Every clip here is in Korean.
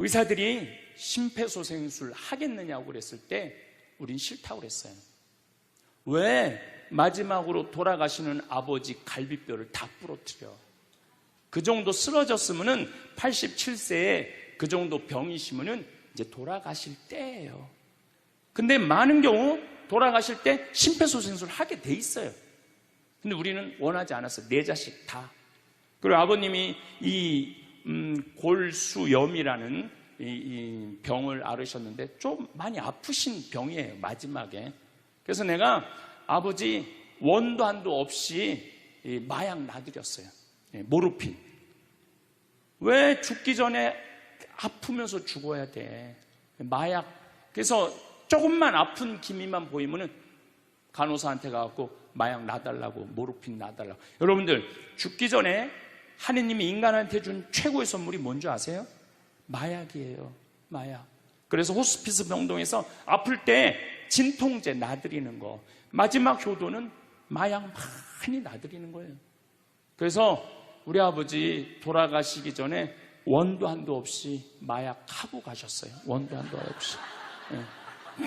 의사들이 심폐소생술 하겠느냐고 그랬을 때 우린 싫다고 그랬어요. 왜 마지막으로 돌아가시는 아버지 갈비뼈를 다 부러뜨려? 그 정도 쓰러졌으면은 87세에 그 정도 병이시면은 이제 돌아가실 때예요. 근데 많은 경우 돌아가실 때 심폐소생술 하게 돼 있어요. 근데 우리는 원하지 않았어요. 네 자식 다. 그리고 아버님이 이 골수염이라는 이 병을 앓으셨는데 좀 많이 아프신 병이에요, 마지막에. 그래서 내가 아버지 원도 한도 없이 마약 놔드렸어요. 모르핀. 왜 죽기 전에 아프면서 죽어야 돼? 마약. 그래서 조금만 아픈 기미만 보이면은 간호사한테 가갖고 마약 놔달라고, 모르핀 놔달라고. 여러분들, 죽기 전에 하느님이 인간한테 준 최고의 선물이 뭔지 아세요? 마약이에요. 마약. 그래서 호스피스 병동에서 아플 때 진통제 놔드리는 거, 마지막 효도는 마약 많이 놔드리는 거예요. 그래서 우리 아버지 돌아가시기 전에 원도 한도 없이 마약 하고 가셨어요. 원도 한도 없이. 네.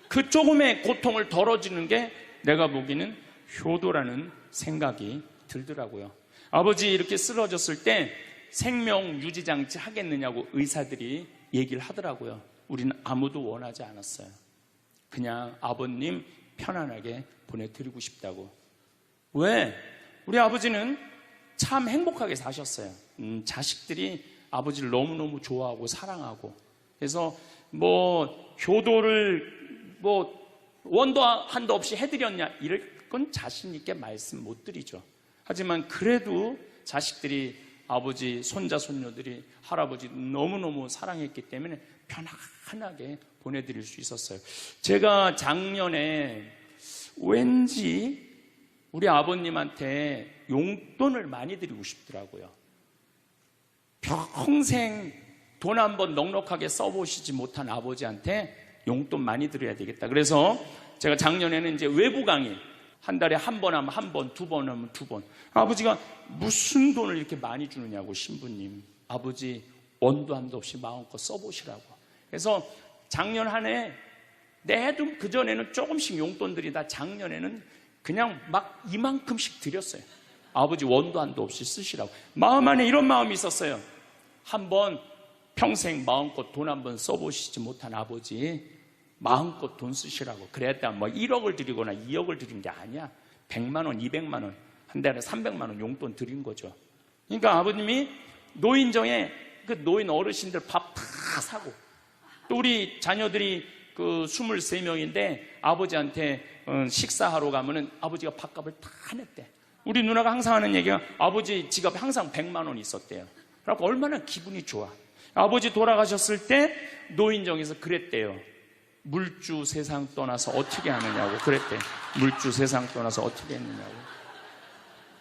그 조금의 고통을 덜어주는 게 내가 보기에는 효도라는 생각이 들더라고요. 아버지 이렇게 쓰러졌을 때 생명 유지장치 하겠느냐고 의사들이 얘기를 하더라고요. 우리는 아무도 원하지 않았어요. 그냥 아버님 편안하게 보내드리고 싶다고. 왜? 우리 아버지는 참 행복하게 사셨어요. 자식들이 아버지를 너무너무 좋아하고 사랑하고. 그래서 효도를 원도 한도 없이 해드렸냐, 이럴 건 자신 있게 말씀 못 드리죠. 하지만 그래도 자식들이, 아버지, 손자, 손녀들이 할아버지 너무너무 사랑했기 때문에 편안하게 보내드릴 수 있었어요. 제가 작년에 왠지 우리 아버님한테 용돈을 많이 드리고 싶더라고요. 평생 돈 한번 넉넉하게 써보시지 못한 아버지한테 용돈 많이 드려야 되겠다. 그래서 제가 작년에는 이제 외부 강의, 한 달에 한 번 하면 한 번, 두 번 하면 두 번. 아버지가 무슨 돈을 이렇게 많이 주느냐고, 신부님. 아버지 원도 한도 없이 마음껏 써보시라고. 그래서 작년 한 해 내도 그전에는 조금씩 용돈 드리다 작년에는 그냥 막 이만큼씩 드렸어요. 아버지 원도 한도 없이 쓰시라고. 마음 안에 이런 마음이 있었어요. 한번 평생 마음껏 돈 한번 써보시지 못한 아버지 마음껏 돈 쓰시라고. 그랬다 1억을 드리거나 2억을 드린 게 아니야. 100만 원, 200만 원, 한 달에 300만 원 용돈 드린 거죠. 그러니까 아버님이 노인정에 그 노인 어르신들 밥 다 사고, 또 우리 자녀들이 그 23명인데 아버지한테 식사하러 가면은 아버지가 밥값을 다 냈대. 우리 누나가 항상 하는 얘기가 아버지 지갑에 항상 100만 원 있었대요. 그래서 얼마나 기분이 좋아. 아버지 돌아가셨을 때 노인정에서 그랬대요. 물주 세상 떠나서 어떻게 하느냐고 그랬대. 물주 세상 떠나서 어떻게 했느냐고.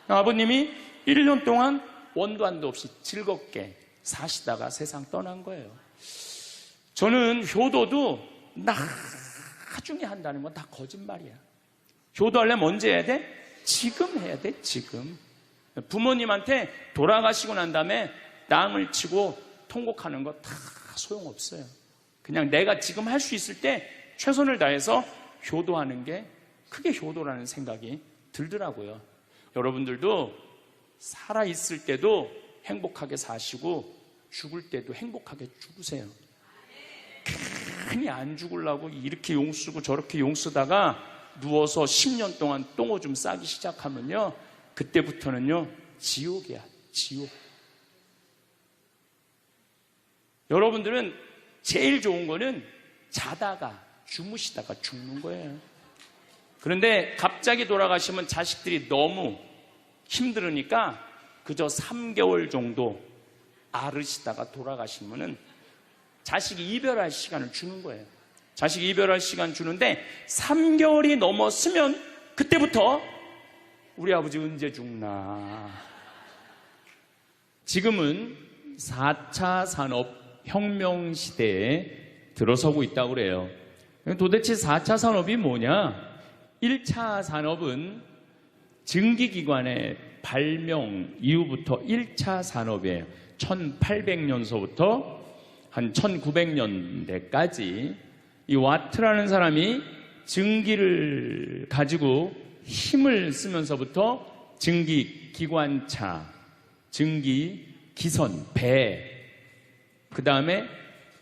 아버님이 1년 동안 원도 한도 없이 즐겁게 사시다가 세상 떠난 거예요. 저는 효도도 나중에 한다는 건 다 거짓말이야. 효도하려면 언제 해야 돼? 지금 해야 돼, 지금. 부모님한테 돌아가시고 난 다음에 땅을 치고 통곡하는 거 다 소용없어요. 그냥 내가 지금 할 수 있을 때 최선을 다해서 효도하는 게 그게 효도라는 생각이 들더라고요. 여러분들도 살아있을 때도 행복하게 사시고 죽을 때도 행복하게 죽으세요. 괜히 안 죽으려고 이렇게 용 쓰고 저렇게 용 쓰다가 누워서 10년 동안 똥오줌 싸기 시작하면요, 그때부터는요 지옥이야, 지옥. 여러분들은 제일 좋은 거는 자다가 주무시다가 죽는 거예요. 그런데 갑자기 돌아가시면 자식들이 너무 힘들으니까 그저 3개월 정도 앓으시다가 돌아가시면은 자식이 이별할 시간을 주는 거예요. 자식이 이별할 시간 주는데 3개월이 넘었으면 그때부터 우리 아버지 언제 죽나. 지금은 4차 산업혁명 시대에 들어서고 있다고 그래요. 도대체 4차 산업이 뭐냐? 1차 산업은 증기기관의 발명 이후부터 1차 산업이에요. 1800년서부터 한 1900년대까지 이 와트라는 사람이 증기를 가지고 힘을 쓰면서부터 증기 기관차, 증기 기선, 배, 그 다음에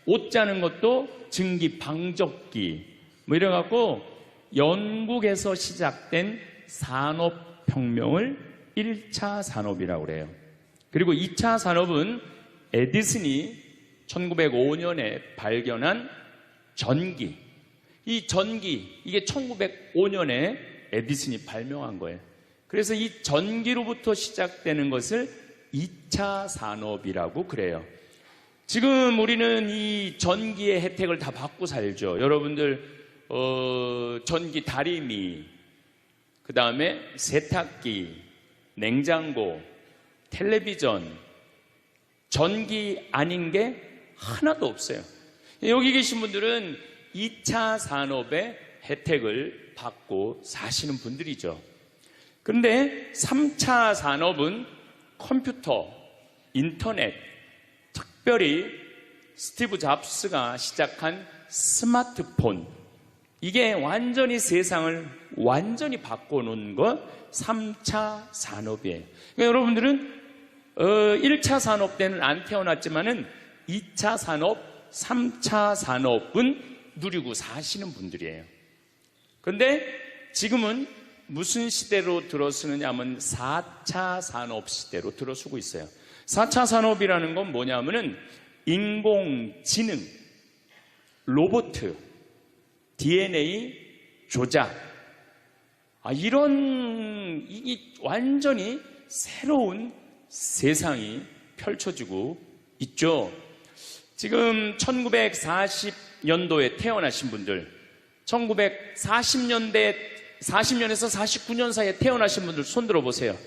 옷 짜는 것도 증기 방적기, 뭐 이래갖고 영국에서 시작된 산업혁명을 1차 산업이라고 그래요. 그리고 2차 산업은 에디슨이 1905년에 발견한 전기. 이 전기, 이게 1905년에 에디슨이 발명한 거예요. 그래서 이 전기로부터 시작되는 것을 2차 산업이라고 그래요. 지금 우리는 이 전기의 혜택을 다 받고 살죠. 여러분들 전기 다리미, 그 다음에 세탁기, 냉장고, 텔레비전, 전기 아닌 게 하나도 없어요. 여기 계신 분들은 2차 산업의 혜택을 받고 사시는 분들이죠. 그런데 3차 산업은 컴퓨터, 인터넷, 특별히 스티브 잡스가 시작한 스마트폰, 이게 완전히 세상을 완전히 바꿔놓은 것 3차 산업이에요. 그러니까 여러분들은 1차 산업 때는 안 태어났지만은 2차 산업, 3차 산업은 누리고 사시는 분들이에요. 그런데 지금은 무슨 시대로 들어서느냐 하면 4차 산업 시대로 들어서고 있어요. 4차 산업이라는 건 뭐냐면은 인공지능, 로봇, DNA 조작, 이런 이 완전히 새로운 세상이 펼쳐지고 있죠. 지금 1940년도에 태어나신 분들, 1940년대 40년에서 49년 사이에 태어나신 분들 손 들어보세요.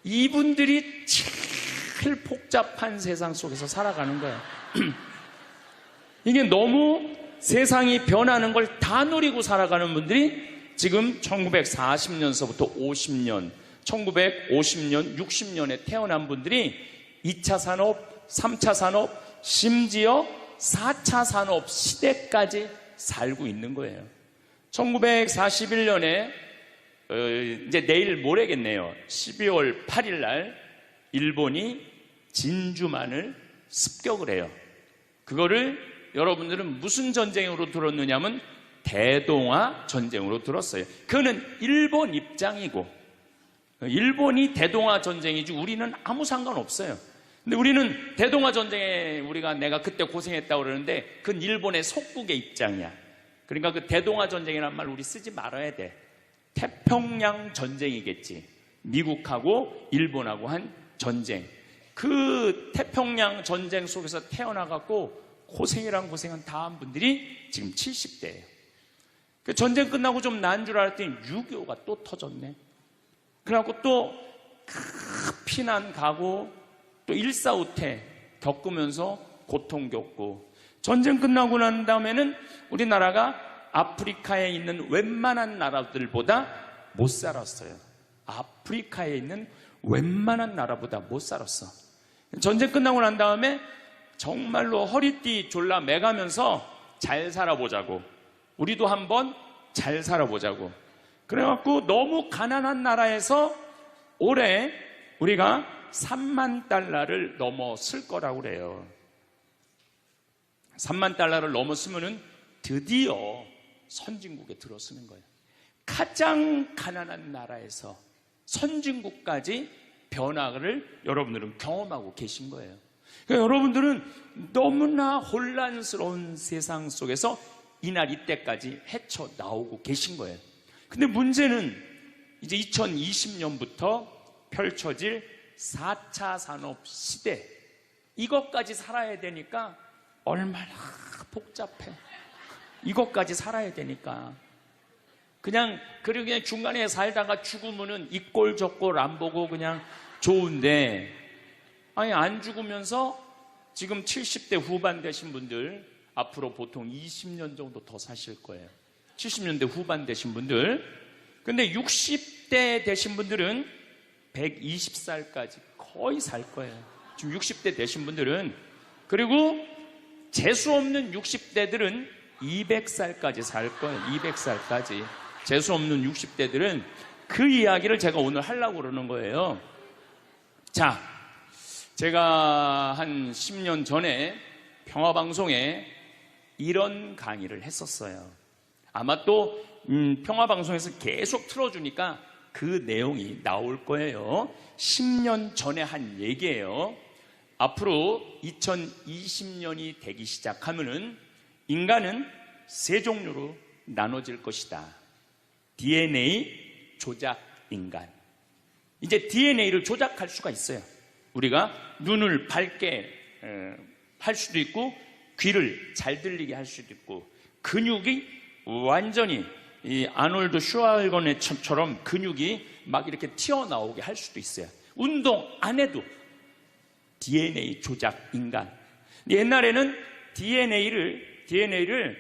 이분들이 제일 복잡한 세상 속에서 살아가는 거예요. 이게 너무 세상이 변하는 걸 다 누리고 살아가는 분들이 지금 1940년서부터 50년, 1950년, 60년에 태어난 분들이 2차 산업, 3차 산업, 심지어 4차 산업 시대까지 살고 있는 거예요. 1941년에 이제 내일 모레겠네요. 12월 8일 날 일본이 진주만을 습격을 해요. 그거를 여러분들은 무슨 전쟁으로 들었느냐면 대동아 전쟁으로 들었어요. 그거는 일본 입장이고 일본이 대동아 전쟁이지 우리는 아무 상관없어요. 근데 우리는 대동아 전쟁에 내가 그때 고생했다고 그러는데 그건 일본의 속국의 입장이야. 그러니까 그 대동아 전쟁이라는 말 우리 쓰지 말아야 돼. 태평양 전쟁이겠지. 미국하고 일본하고 한 전쟁. 그 태평양 전쟁 속에서 태어나갖고 고생이란 고생은 다 한 분들이 지금 70대예요. 그 전쟁 끝나고 좀 나은 줄 알았더니 6.25가 또 터졌네. 그래갖고 또 피난 가고 또 일사후퇴 겪으면서 고통 겪고 전쟁 끝나고 난 다음에는 우리나라가 아프리카에 있는 웬만한 나라들보다 못 살았어요. 아프리카에 있는 웬만한 나라보다 못 살았어. 전쟁 끝나고 난 다음에 정말로 허리띠 졸라 매가면서 잘 살아보자고, 우리도 한번 잘 살아보자고. 그래갖고 너무 가난한 나라에서 올해 우리가 3만 달러를 넘었을 거라고 그래요. 3만 달러를 넘었으면은 드디어 선진국에 들어서는 거예요. 가장 가난한 나라에서 선진국까지 변화를 여러분들은 경험하고 계신 거예요. 그러니까 여러분들은 너무나 혼란스러운 세상 속에서 이날 이때까지 헤쳐나오고 계신 거예요. 근데 문제는 이제 2020년부터 펼쳐질 4차 산업 시대, 이것까지 살아야 되니까 얼마나 복잡해. 이것까지 살아야 되니까 그냥 중간에 살다가 죽으면은 이 꼴 저 꼴 안 보고 그냥 좋은데, 아니 안 죽으면서 지금 70대 후반 되신 분들 앞으로 보통 20년 정도 더 사실 거예요. 70년대 후반 되신 분들. 근데 60대 되신 분들은 120살까지 거의 살 거예요. 지금 60대 되신 분들은. 그리고 재수 없는 60대들은 200살까지 살 거예요. 200살까지. 재수 없는 60대들은. 그 이야기를 제가 오늘 하려고 그러는 거예요. 자, 제가 한 10년 전에 평화방송에 이런 강의를 했었어요. 아마 또 평화방송에서 계속 틀어주니까 그 내용이 나올 거예요. 10년 전에 한 얘기예요. 앞으로 2020년이 되기 시작하면은 인간은 세 종류로 나눠질 것이다. DNA 조작 인간. 이제 DNA를 조작할 수가 있어요. 우리가 눈을 밝게 할 수도 있고, 귀를 잘 들리게 할 수도 있고, 근육이 완전히 이 아놀드 슈왈거네처럼 근육이 막 이렇게 튀어나오게 할 수도 있어요. 운동 안 해도 DNA 조작 인간. 옛날에는 DNA를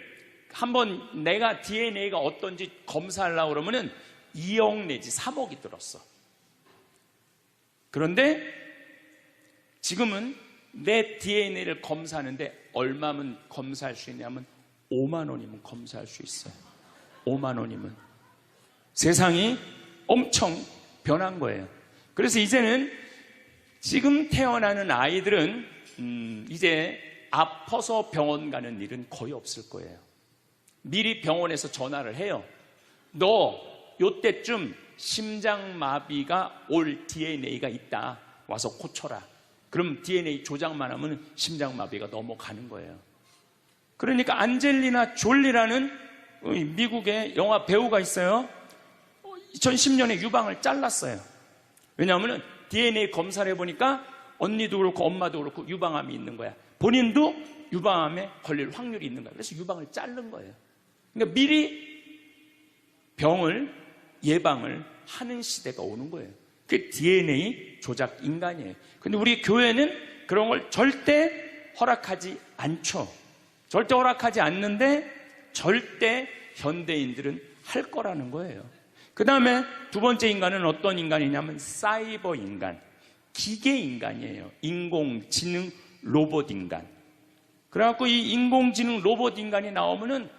한번 내가 DNA가 어떤지 검사하려고 그러면은 2억 내지 3억이 들었어. 그런데 지금은 내 DNA를 검사하는데 얼마면 검사할 수 있냐면 5만 원이면 검사할 수 있어요. 5만 원이면. 세상이 엄청 변한 거예요. 그래서 이제는 지금 태어나는 아이들은 이제 아파서 병원 가는 일은 거의 없을 거예요. 미리 병원에서 전화를 해요. 너 요때쯤 심장마비가 올 DNA가 있다. 와서 고쳐라. 그럼 DNA 조작만 하면 심장마비가 넘어가는 거예요. 그러니까 안젤리나 졸리라는 미국의 영화 배우가 있어요. 2010년에 유방을 잘랐어요. 왜냐하면 DNA 검사를 해보니까 언니도 그렇고 엄마도 그렇고 유방암이 있는 거야. 본인도 유방암에 걸릴 확률이 있는 거야. 그래서 유방을 자른 거예요. 그러니까 미리 병을 예방을 하는 시대가 오는 거예요. 그게 DNA 조작 인간이에요. 근데 우리 교회는 그런 걸 절대 허락하지 않죠. 절대 허락하지 않는데 절대 현대인들은 할 거라는 거예요. 그 다음에 두 번째 인간은 어떤 인간이냐면 사이버 인간, 기계 인간이에요. 인공지능 로봇 인간. 그래갖고 이 인공지능 로봇 인간이 나오면은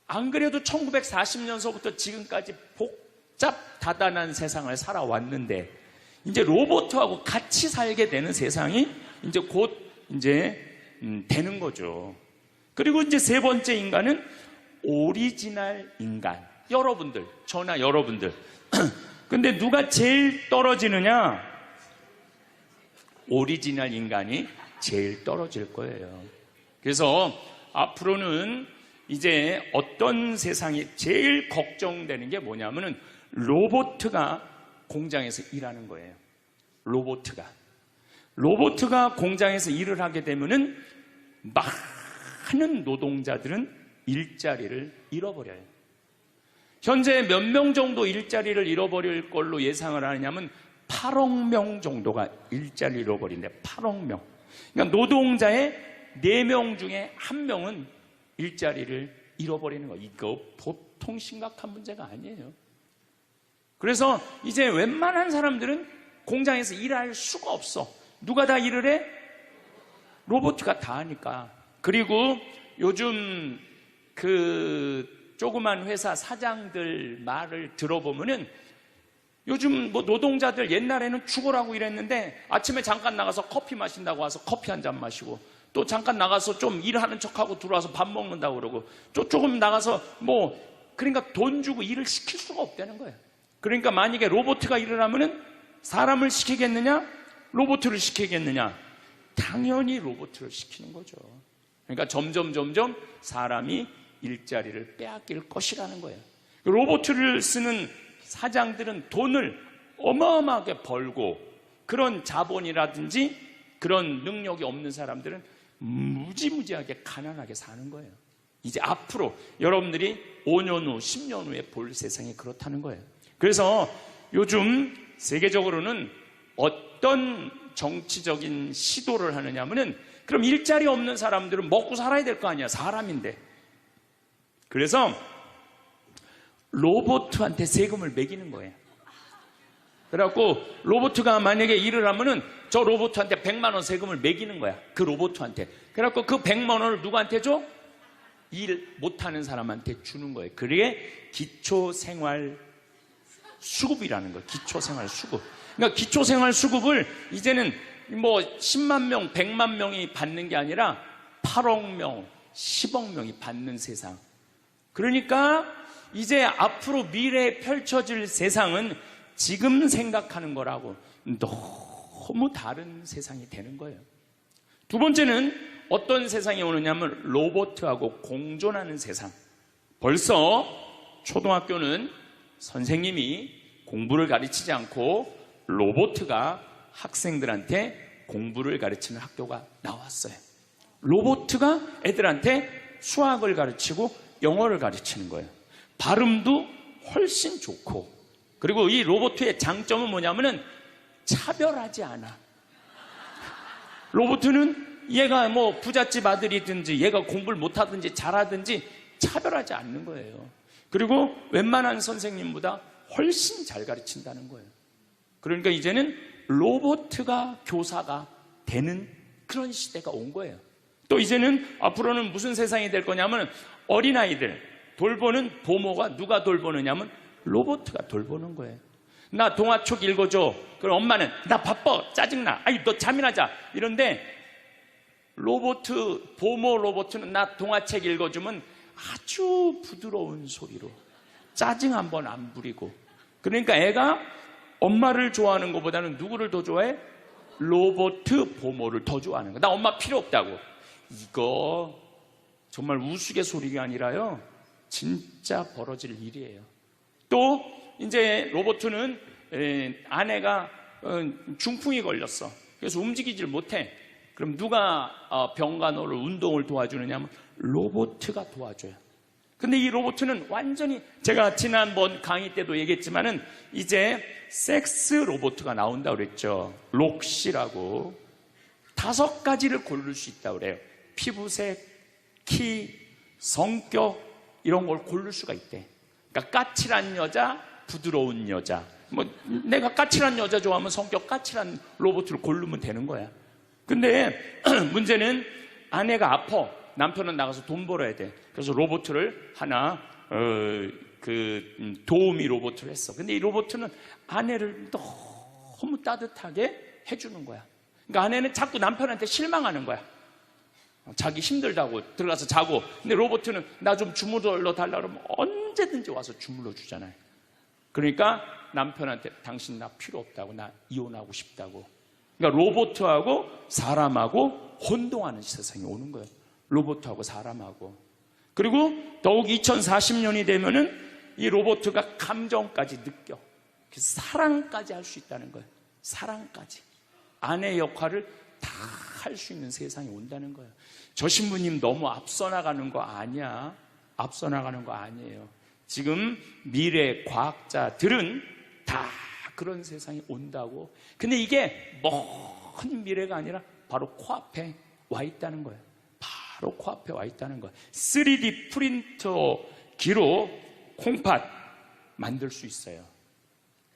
안 그래도 1940년서부터 지금까지 복잡 다단한 세상을 살아왔는데 이제 로봇하고 같이 살게 되는 세상이 이제 곧 되는 거죠. 그리고 이제 세 번째 인간은 오리지널 인간. 여러분들, 저나 여러분들. 근데 누가 제일 떨어지느냐? 오리지널 인간이 제일 떨어질 거예요. 그래서 앞으로는 이제 어떤 세상이 제일 걱정되는 게 뭐냐면은 로봇가 공장에서 일하는 거예요. 로봇가 공장에서 일을 하게 되면은 많은 노동자들은 일자리를 잃어버려요. 현재 몇 명 정도 일자리를 잃어버릴 걸로 예상을 하느냐면 8억 명 정도가 일자리를 잃어버린대. 8억 명. 그러니까 노동자의 4명 중에 1명은 일자리를 잃어버리는 거. 이거 보통 심각한 문제가 아니에요. 그래서 이제 웬만한 사람들은 공장에서 일할 수가 없어. 누가 다 일을 해? 로봇가 다 하니까. 그리고 요즘 조그만 회사 사장들 말을 들어보면은 요즘 뭐 노동자들 옛날에는 죽으라고 일했는데 아침에 잠깐 나가서 커피 마신다고 와서 커피 한 잔 마시고 또 잠깐 나가서 좀 일하는 척하고 들어와서 밥 먹는다고 그러고 또 조금 나가서 그러니까 돈 주고 일을 시킬 수가 없다는 거예요. 그러니까 만약에 로봇가 일을 하면은 사람을 시키겠느냐? 로봇을 시키겠느냐? 당연히 로봇을 시키는 거죠. 그러니까 점점 사람이 일자리를 빼앗길 것이라는 거예요. 로봇을 쓰는 사장들은 돈을 어마어마하게 벌고 그런 자본이라든지 그런 능력이 없는 사람들은 무지무지하게 가난하게 사는 거예요. 이제 앞으로 여러분들이 5년 후, 10년 후에 볼 세상이 그렇다는 거예요. 그래서 요즘 세계적으로는 어떤 정치적인 시도를 하느냐 하면은 그럼 일자리 없는 사람들은 먹고 살아야 될 거 아니야. 사람인데. 그래서 로봇한테 세금을 매기는 거예요. 그래갖고 로봇가 만약에 일을 하면은 저 로봇한테 100만 원 세금을 매기는 거야. 그 로봇한테. 그래갖고 그 100만 원을 누구한테 줘? 일 못하는 사람한테 주는 거예요. 그게 기초생활 수급이라는 거예요. 기초생활 수급. 그러니까 기초생활 수급을 이제는 뭐 10만 명, 100만 명이 받는 게 아니라 8억 명, 10억 명이 받는 세상. 그러니까 이제 앞으로 미래에 펼쳐질 세상은 지금 생각하는 거라고 너무 다른 세상이 되는 거예요. 두 번째는 어떤 세상이 오느냐면 로봇하고 공존하는 세상. 벌써 초등학교는 선생님이 공부를 가르치지 않고 로봇가 학생들한테 공부를 가르치는 학교가 나왔어요. 로봇가 애들한테 수학을 가르치고 영어를 가르치는 거예요. 발음도 훨씬 좋고, 그리고 이 로봇의 장점은 뭐냐면은 차별하지 않아. 로봇은 얘가 뭐 부잣집 아들이든지 얘가 공부를 못하든지 잘하든지 차별하지 않는 거예요. 그리고 웬만한 선생님보다 훨씬 잘 가르친다는 거예요. 그러니까 이제는 로봇가 교사가 되는 그런 시대가 온 거예요. 또 이제는 앞으로는 무슨 세상이 될 거냐면 어린아이들 돌보는 부모가 누가 돌보느냐면 로봇가 돌보는 거예요. 나 동화책 읽어줘. 그럼 엄마는 나 바빠, 짜증나, 아이 너 잠이나 자, 이런데 부모 로봇은 나 동화책 읽어주면 아주 부드러운 소리로 짜증 한번 안 부리고. 그러니까 애가 엄마를 좋아하는 것보다는 누구를 더 좋아해? 로봇 부모를 더 좋아하는 거야. 나 엄마 필요 없다고. 이거 정말 우스갯소리가 아니라요, 진짜 벌어질 일이에요. 또 이제 로봇은 아내가 중풍이 걸렸어. 그래서 움직이질 못해. 그럼 누가 병간호를 운동을 도와주느냐 하면 로봇가 도와줘요. 근데 이 로봇은 완전히, 제가 지난번 강의 때도 얘기했지만은 이제 섹스 로봇가 나온다고 그랬죠. 록시라고 5가지를 고를 수 있다고 그래요. 피부색, 키, 성격 이런 걸 고를 수가 있대. 그러니까 까칠한 여자, 부드러운 여자. 뭐 내가 까칠한 여자 좋아하면 성격 까칠한 로봇을 고르면 되는 거야. 근데 문제는 아내가 아파. 남편은 나가서 돈 벌어야 돼. 그래서 로봇을 하나 도우미 로봇을 했어. 근데 이 로봇은 아내를 너무 따뜻하게 해주는 거야. 그러니까 아내는 자꾸 남편한테 실망하는 거야. 자기 힘들다고 들어가서 자고. 근데 로봇은 나 좀 주물러 달라 그러면 언제든지 와서 주물러 주잖아요. 그러니까 남편한테 당신 나 필요 없다고, 나 이혼하고 싶다고. 그러니까 로봇하고 사람하고 혼동하는 세상이 오는 거예요. 로봇하고 사람하고. 그리고 더욱 2040년이 되면은 이 로봇가 감정까지 느껴. 사랑까지 할 수 있다는 거예요. 사랑까지. 아내 역할을 다 할 수 있는 세상이 온다는 거예요. 저 신부님 너무 앞서 나가는 거 아니야. 앞서 나가는 거 아니에요. 지금 미래 과학자들은 다 그런 세상이 온다고. 근데 이게 먼 미래가 아니라 바로 코앞에 와 있다는 거예요. 바로 코앞에 와 있다는 거예요. 3D 프린터기로 콩팥 만들 수 있어요.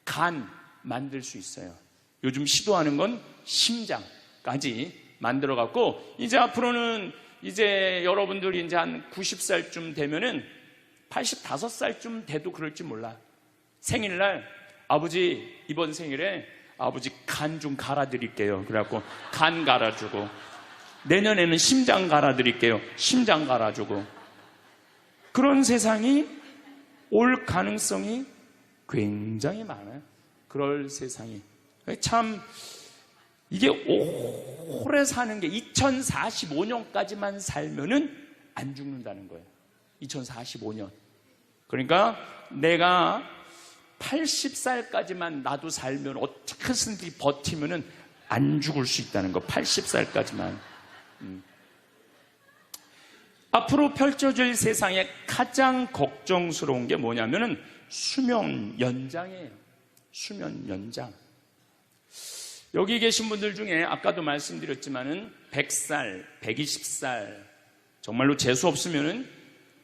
간 만들 수 있어요. 요즘 시도하는 건 심장까지 만들어 갖고, 이제 앞으로는 이제 여러분들이 이제 한 90살쯤 되면은 85살쯤 돼도 그럴지 몰라. 생일날 아버지 이번 생일에 아버지 간 좀 갈아드릴게요. 그래갖고 간 갈아주고, 내년에는 심장 갈아드릴게요. 심장 갈아주고. 그런 세상이 올 가능성이 굉장히 많아요. 그럴 세상이. 참 이게 오래 사는 게 2045년까지만 살면은 안 죽는다는 거예요. 2045년. 그러니까 내가 80살까지만 나도 살면 어떻게든지 버티면은 안 죽을 수 있다는 거. 80살까지만. 앞으로 펼쳐질 세상에 가장 걱정스러운 게 뭐냐면은 수명 연장이에요. 수명 연장. 여기 계신 분들 중에 아까도 말씀드렸지만은 100살, 120살, 정말로 재수 없으면은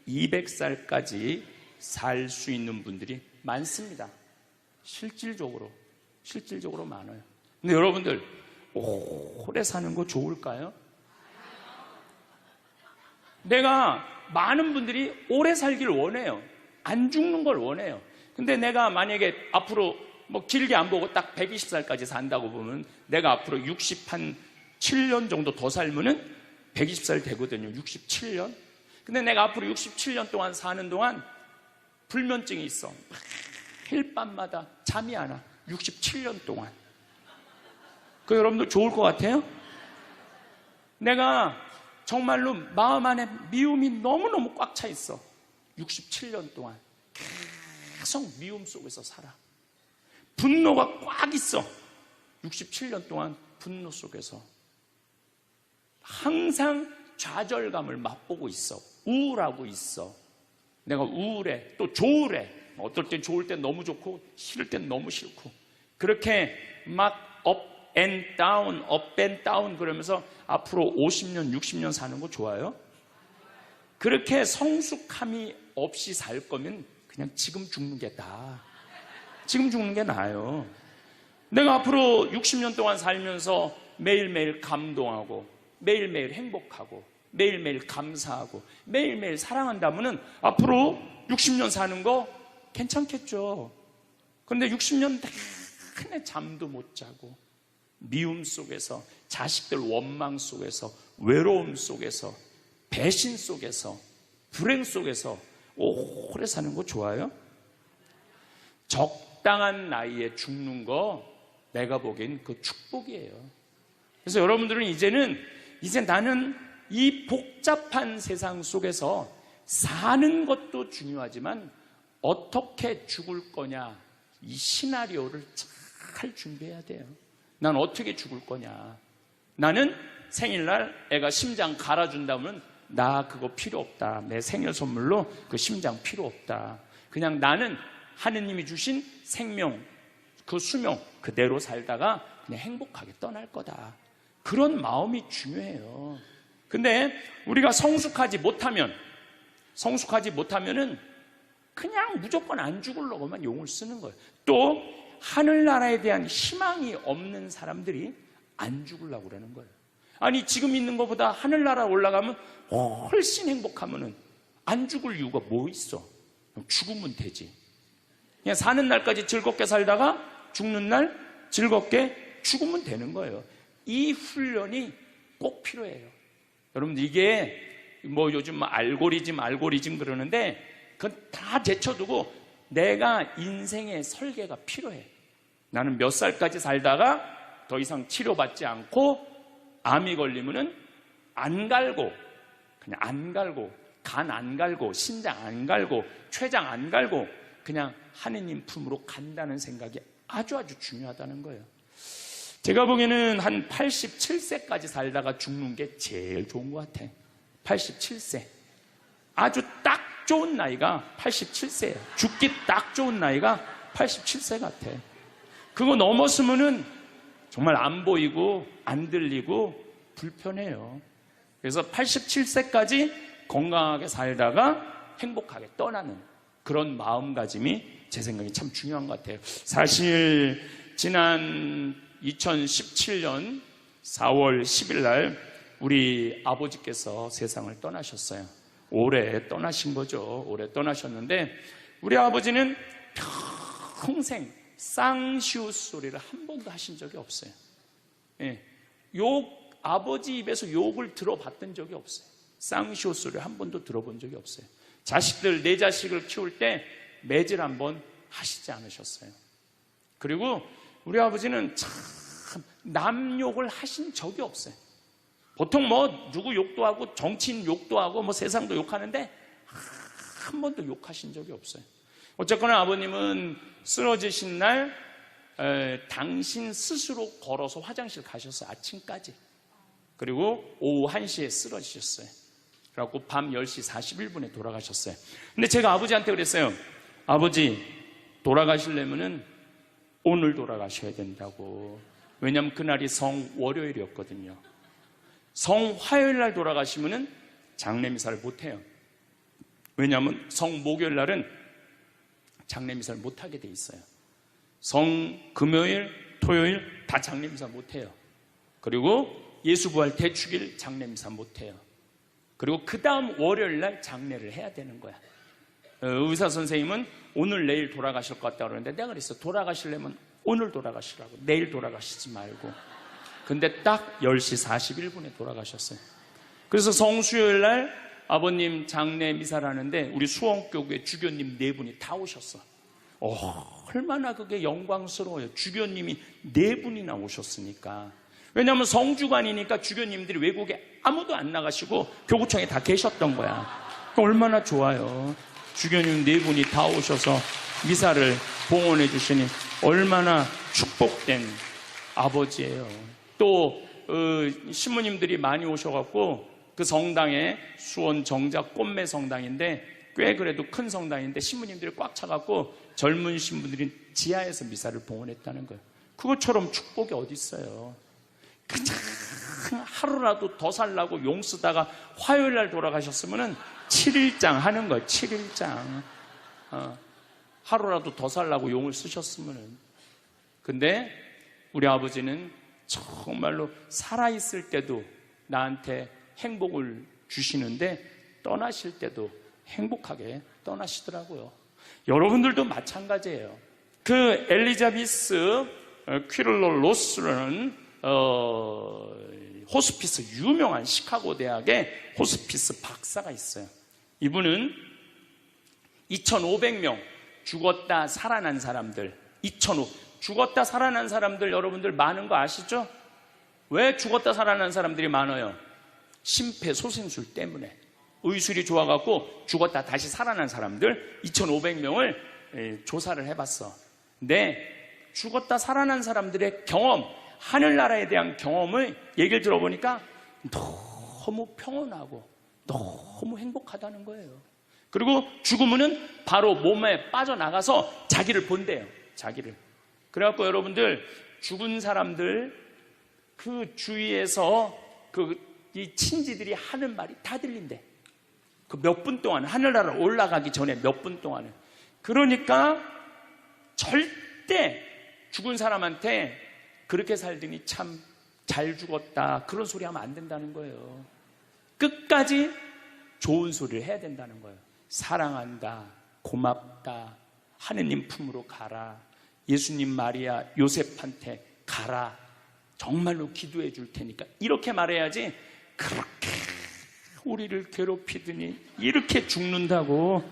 200살까지 살 수 있는 분들이 많습니다. 실질적으로. 실질적으로 많아요. 근데 여러분들 오래 사는 거 좋을까요? 내가 많은 분들이 오래 살기를 원해요. 안 죽는 걸 원해요. 근데 내가 만약에 앞으로 뭐 길게 안 보고 딱 120살까지 산다고 보면 내가 앞으로 67년 정도 더 살면은 120살 되거든요. 67년. 근데 내가 앞으로 67년 동안 사는 동안 불면증이 있어. 매일 밤마다 잠이 안 와. 67년 동안. 그 여러분들 좋을 것 같아요? 내가 정말로 마음 안에 미움이 너무너무 꽉 차 있어. 67년 동안 계속 미움 속에서 살아. 분노가 꽉 있어. 67년 동안 분노 속에서 항상 좌절감을 맛보고 있어. 우울하고 있어. 내가 우울해. 또 좋으래. 어떨 땐 좋을 땐 너무 좋고 싫을 땐 너무 싫고 그렇게 막 up and down, up and down 그러면서 앞으로 50년, 60년 사는 거 좋아요? 그렇게 성숙함이 없이 살 거면 그냥 지금 죽는 게 나아. 지금 죽는 게 나아요. 내가 앞으로 60년 동안 살면서 매일매일 감동하고 매일매일 행복하고 매일매일 감사하고 매일매일 사랑한다면 앞으로 60년 사는 거 괜찮겠죠. 그런데 60년 내내 잠도 못 자고 미움 속에서 자식들 원망 속에서 외로움 속에서 배신 속에서 불행 속에서 오래 사는 거 좋아요? 적당한 나이에 죽는 거 내가 보기엔 그 축복이에요. 그래서 여러분들은 이제 나는 이 복잡한 세상 속에서 사는 것도 중요하지만 어떻게 죽을 거냐 이 시나리오를 잘 준비해야 돼요. 난 어떻게 죽을 거냐. 나는 생일날 애가 심장 갈아준다면 나 그거 필요 없다. 내 생일 선물로 그 심장 필요 없다. 그냥 나는 하느님이 주신 생명 그 수명 그대로 살다가 그냥 행복하게 떠날 거다. 그런 마음이 중요해요. 근데 우리가 성숙하지 못하면은 그냥 무조건 안 죽으려고만 용을 쓰는 거예요. 또 하늘나라에 대한 희망이 없는 사람들이 안 죽으려고 그러는 거예요. 아니 지금 있는 것보다 하늘나라 올라가면 훨씬 행복하면은 안 죽을 이유가 뭐 있어? 죽으면 되지. 그냥 사는 날까지 즐겁게 살다가 죽는 날 즐겁게 죽으면 되는 거예요. 이 훈련이 꼭 필요해요. 여러분들 이게 뭐 요즘 알고리즘 그러는데 그건 다 제쳐두고 내가 인생의 설계가 필요해. 나는 몇 살까지 살다가 더 이상 치료받지 않고 암이 걸리면은 안 갈고 그냥 안 갈고 간 안 갈고 신장 안 갈고 췌장 안 갈고 그냥 하느님 품으로 간다는 생각이 아주 중요하다는 거예요. 제가 보기에는 한 87세까지 살다가 죽는 게 제일 좋은 것 같아. 87세. 아주 딱 좋은 나이가 87세예요. 죽기 딱 좋은 나이가 87세 같아. 그거 넘었으면은 정말 안 보이고 안 들리고 불편해요. 그래서 87세까지 건강하게 살다가 행복하게 떠나는 그런 마음가짐이 제 생각에 참 중요한 것 같아요. 사실 지난 2017년 4월 10일 날 우리 아버지께서 세상을 떠나셨어요. 올해 떠나신 거죠. 올해 떠나셨는데 우리 아버지는 평생 쌍시옷 소리를 한 번도 하신 적이 없어요. 아버지 입에서 욕을 들어봤던 적이 없어요. 쌍시옷 소리를 한 번도 들어본 적이 없어요. 내 자식을 키울 때 매질 한 번 하시지 않으셨어요. 그리고 우리 아버지는 참 남 욕을 하신 적이 없어요. 보통 뭐 누구 욕도 하고 정치인 욕도 하고 뭐 세상도 욕하는데 한 번도 욕하신 적이 없어요. 어쨌거나 아버님은 쓰러지신 날 당신 스스로 걸어서 화장실 가셨어요. 아침까지. 그리고 오후 1시에 쓰러지셨어요. 그래갖고 밤 10시 41분에 돌아가셨어요. 근데 제가 아버지한테 그랬어요. 아버지 돌아가시려면은 오늘 돌아가셔야 된다고. 왜냐하면 그날이 성월요일이었거든요. 성화요일 날 돌아가시면은 장례미사를 못해요. 왜냐하면 성목요일 날은 장례미사를 못하게 돼 있어요. 금요일, 토요일 다 장례미사 못해요. 그리고 예수부활 대축일 장례미사 못해요. 그리고 그 다음 월요일 날 장례를 해야 되는 거야. 의사 선생님은 오늘 내일 돌아가실 것 같다고 그러는데 내가 그랬어. 돌아가시려면 오늘 돌아가시라고, 내일 돌아가시지 말고. 근데 딱 10시 41분에 돌아가셨어요. 그래서 성수요일 날 아버님 장례 미사를 하는데 우리 수원교구에 주교님 4분이 다 오셨어. 얼마나 그게 영광스러워요. 주교님이 4분이나 오셨으니까. 왜냐하면 성주관이니까 주교님들이 외국에 아무도 안 나가시고 교구청에 다 계셨던 거야. 얼마나 좋아요. 주교님 4분이 다 오셔서 미사를 봉헌해 주시니 얼마나 축복된 아버지예요. 또 신부님들이 많이 오셔갖고 그 성당에 수원 정작 꽃매 성당인데 꽤 그래도 큰 성당인데 신부님들이 꽉 차갖고 젊은 신부들이 지하에서 미사를 봉헌했다는 거예요. 그것처럼 축복이 어디 있어요. 그냥 하루라도 더 살라고 용 쓰다가 화요일 날 돌아가셨으면은 7일장 하는 거예요. 7일장. 하루라도 더 살라고 용을 쓰셨으면은. 근데 우리 아버지는 정말로 살아있을 때도 나한테 행복을 주시는데 떠나실 때도 행복하게 떠나시더라고요. 여러분들도 마찬가지예요. 그 엘리자베스 퀴를로 로스라는 호스피스, 유명한 시카고 대학의 호스피스 박사가 있어요. 이분은 2,500명 죽었다 살아난 사람들, 죽었다 살아난 사람들 여러분들 많은 거 아시죠? 왜 죽었다 살아난 사람들이 많아요? 심폐소생술 때문에. 의술이 좋아갖고 죽었다 다시 살아난 사람들 2,500명을 조사를 해봤어. 근데 죽었다 살아난 사람들의 경험, 하늘나라에 대한 경험을 얘기를 들어보니까 너무 평온하고 너무 행복하다는 거예요. 그리고 죽으면은 바로 몸에 빠져나가서 자기를 본대요. 자기를. 그래갖고 여러분들 죽은 사람들 그 주위에서 이 친지들이 하는 말이 다 들린대. 그 몇 분 동안, 하늘나라 올라가기 전에 몇 분 동안은. 그러니까 절대 죽은 사람한테 그렇게 살더니 참 잘 죽었다 그런 소리 하면 안 된다는 거예요. 끝까지 좋은 소리를 해야 된다는 거예요. 사랑한다, 고맙다, 하느님 품으로 가라, 예수님 마리아 요셉한테 가라, 정말로 기도해 줄 테니까 이렇게 말해야지. 그렇게 우리를 괴롭히더니 이렇게 죽는다고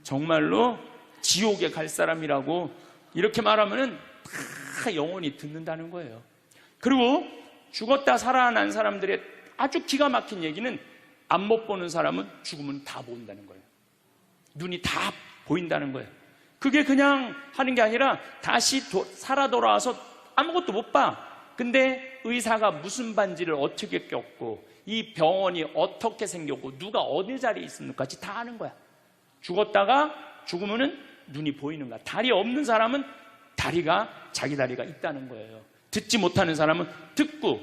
정말로 지옥에 갈 사람이라고 이렇게 말하면은 다 영원히 듣는다는 거예요. 그리고 죽었다 살아난 사람들의 아주 기가 막힌 얘기는 안 못 보는 사람은 죽으면 다 보인다는 거예요. 눈이 다 보인다는 거예요. 그게 그냥 하는 게 아니라 다시 살아 돌아와서 아무것도 못 봐. 근데 의사가 무슨 반지를 어떻게 꼈고 이 병원이 어떻게 생겼고 누가 어디 자리에 있습니까지 다 아는 거야. 죽었다가 죽으면은 눈이 보이는 거야. 다리 없는 사람은 자기 다리가 있다는 거예요. 듣지 못하는 사람은 듣고,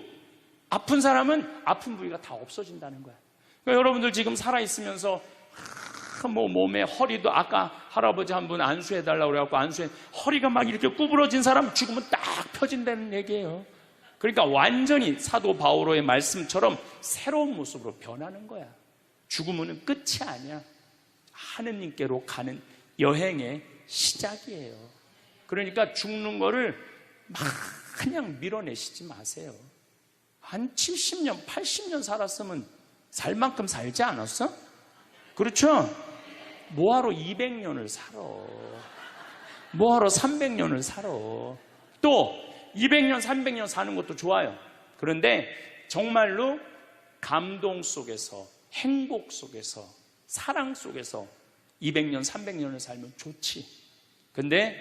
아픈 사람은 아픈 부위가 다 없어진다는 거야. 그러니까 여러분들 지금 살아있으면서 몸에 허리도, 아까 할아버지 한 분 안수해달라고 그래갖고 허리가 막 이렇게 구부러진 사람 죽으면 딱 펴진다는 얘기예요. 그러니까 완전히 사도 바오로의 말씀처럼 새로운 모습으로 변하는 거야. 죽으면 끝이 아니야. 하느님께로 가는 여행의 시작이에요. 그러니까 죽는 거를 막 그냥 밀어내시지 마세요. 한 70년, 80년 살았으면 살 만큼 살지 않았어? 그렇죠? 뭐하러 200년을 살아? 뭐하러 300년을 살아? 또 200년, 300년 사는 것도 좋아요. 그런데 정말로 감동 속에서, 행복 속에서, 사랑 속에서 200년, 300년을 살면 좋지. 근데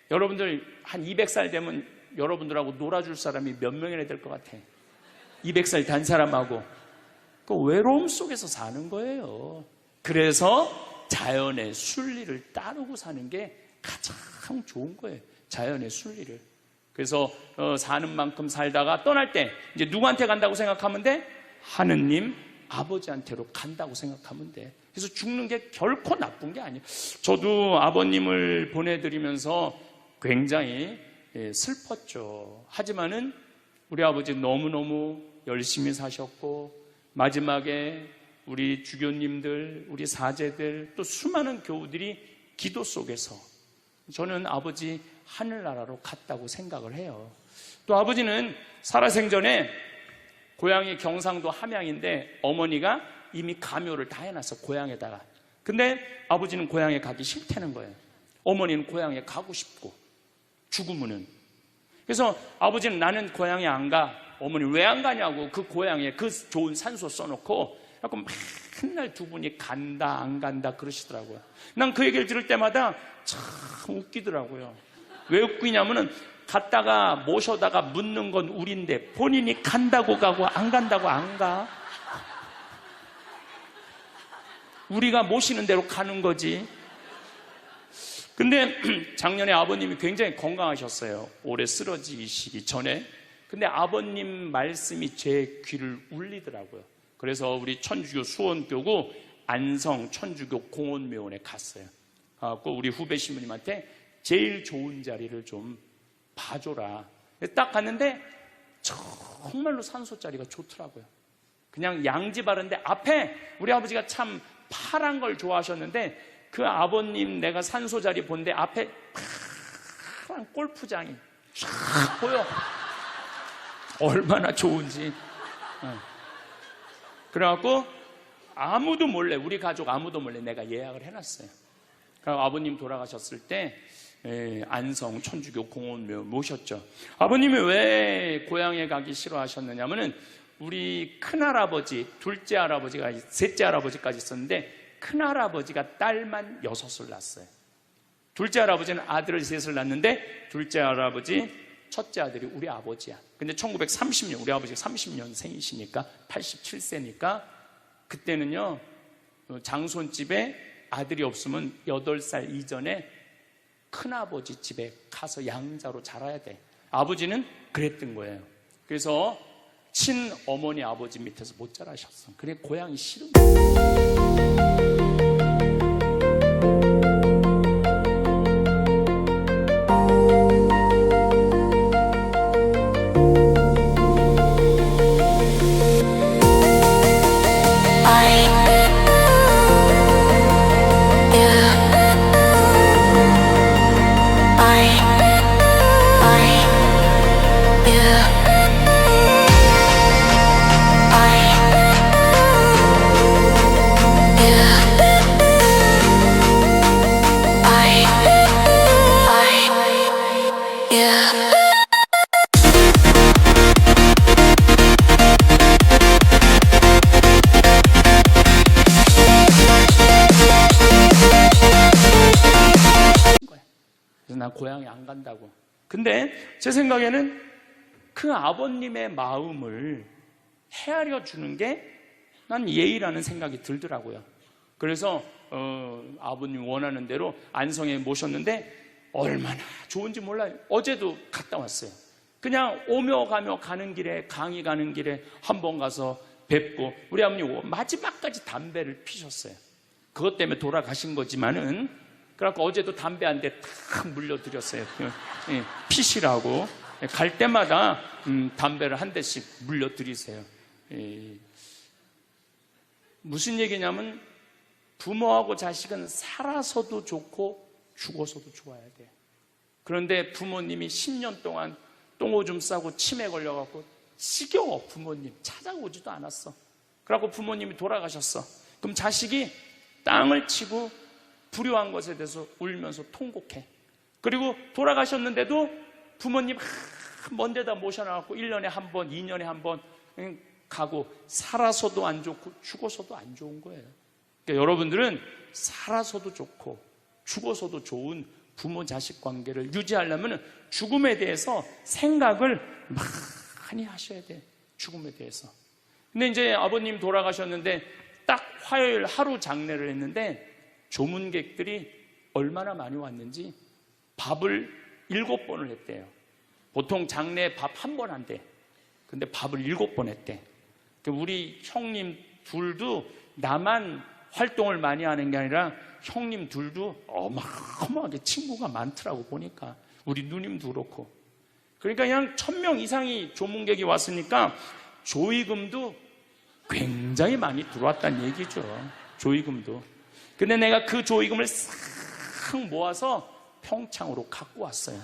여러분들 한 200살 되면 여러분들하고 놀아줄 사람이 몇 명이나 될 것 같아? 200살 단 사람하고. 그 외로움 속에서 사는 거예요. 그래서 자연의 순리를 따르고 사는 게 가장 좋은 거예요. 자연의 순리를. 그래서 사는 만큼 살다가 떠날 때 이제 누구한테 간다고 생각하면 돼? 하느님 아버지한테로 간다고 생각하면 돼. 그래서 죽는 게 결코 나쁜 게 아니에요. 저도 아버님을 보내드리면서 굉장히 슬펐죠. 하지만은 우리 아버지 너무너무 열심히 사셨고, 마지막에 우리 주교님들, 우리 사제들, 또 수많은 교우들이 기도 속에서 저는 아버지 하늘나라로 갔다고 생각을 해요. 또 아버지는 살아생전에 고향이 경상도 함양인데 어머니가 이미 가묘를 다 해놨어, 고향에다가. 근데 아버지는 고향에 가기 싫다는 거예요. 어머니는 고향에 가고 싶고, 죽으면은. 그래서 아버지는 나는 고향에 안 가. 어머니 왜 안 가냐고, 그 고향에 그 좋은 산소 써놓고 맨날 두 분이 간다 안 간다 그러시더라고요. 난 그 얘기를 들을 때마다 참 웃기더라고요. 왜 웃기냐면은 갔다가 모셔다가 묻는 건 우린데 본인이 간다고 가고 안 간다고 안 가. 우리가 모시는 대로 가는 거지. 근데 작년에 아버님이 굉장히 건강하셨어요. 올해 쓰러지시기 전에. 근데 아버님 말씀이 제 귀를 울리더라고요. 그래서 우리 천주교 수원교구 안성 천주교 공원묘원에 갔어요. 꼭 우리 후배 신부님한테 제일 좋은 자리를 좀 봐줘라. 딱 갔는데 정말로 산소 자리가 좋더라고요. 그냥 양지 바른데 앞에 우리 아버지가 참 파란 걸 좋아하셨는데 그 아버님 내가 산소 자리 본데 앞에 파란 골프장이 쫙 보여. 얼마나 좋은지. 그래갖고 아무도 몰래, 우리 가족 아무도 몰래 내가 예약을 해놨어요. 그래서 아버님 돌아가셨을 때 안성 천주교 공원묘 모셨죠. 아버님이 왜 고향에 가기 싫어하셨느냐면은 우리 큰할아버지, 둘째 할아버지가, 셋째 할아버지까지 있었는데 큰할아버지가 딸만 6을 낳았어요. 둘째 할아버지는 아들을 3을 낳았는데 둘째 할아버지 첫째 아들이 우리 아버지야. 근데 1930년, 우리 아버지가 30년생이시니까 87세니까 그때는요 장손집에 아들이 없으면 8살 이전에 큰아버지 집에 가서 양자로 자라야 돼. 아버지는 그랬던 거예요. 그래서 친어머니 아버지 밑에서 못 자라셨어. 그래 고향이 싫은 거예요. 난 고향에 안 간다고. 근데 제 생각에는 그 아버님의 마음을 헤아려 주는 게 난 예의라는 생각이 들더라고요. 그래서 아버님 원하는 대로 안성에 모셨는데 얼마나 좋은지 몰라요. 어제도 갔다 왔어요. 그냥 오며 가며 가는 길에, 강의 가는 길에 한번 가서 뵙고, 우리 아버님 마지막까지 담배를 피셨어요. 그것 때문에 돌아가신 거지만은, 그래갖고 어제도 담배 한 대 탁 물려드렸어요. 피시라고. 갈 때마다 담배를 한 대씩 물려드리세요. 무슨 얘기냐면 부모하고 자식은 살아서도 좋고 죽어서도 좋아야 돼. 그런데 부모님이 10년 동안 똥오줌 싸고 치매 걸려갖고 지겨워. 부모님 찾아오지도 않았어. 그래갖고 부모님이 돌아가셨어. 그럼 자식이 땅을 치고 불효한 것에 대해서 울면서 통곡해. 그리고 돌아가셨는데도 부모님 먼 데다 모셔놔갖고 1년에 한 번, 2년에 한 번 가고, 살아서도 안 좋고 죽어서도 안 좋은 거예요. 그러니까 여러분들은 살아서도 좋고 죽어서도 좋은 부모 자식 관계를 유지하려면 죽음에 대해서 생각을 많이 하셔야 돼. 죽음에 대해서. 근데 이제 아버님 돌아가셨는데 딱 화요일 하루 장례를 했는데 조문객들이 얼마나 많이 왔는지 밥을 7번을 했대요. 보통 장례 밥 1번 한대. 근데 밥을 7번 했대. 우리 형님 둘도 나만 활동을 많이 하는 게 아니라 형님 둘도 어마어마하게 친구가 많더라고 보니까. 우리 누님도 그렇고. 그러니까 그냥 1000명 이상이 조문객이 왔으니까 조의금도 굉장히 많이 들어왔다는 얘기죠. 조의금도. 근데 내가 그 조의금을 싹 모아서 평창으로 갖고 왔어요.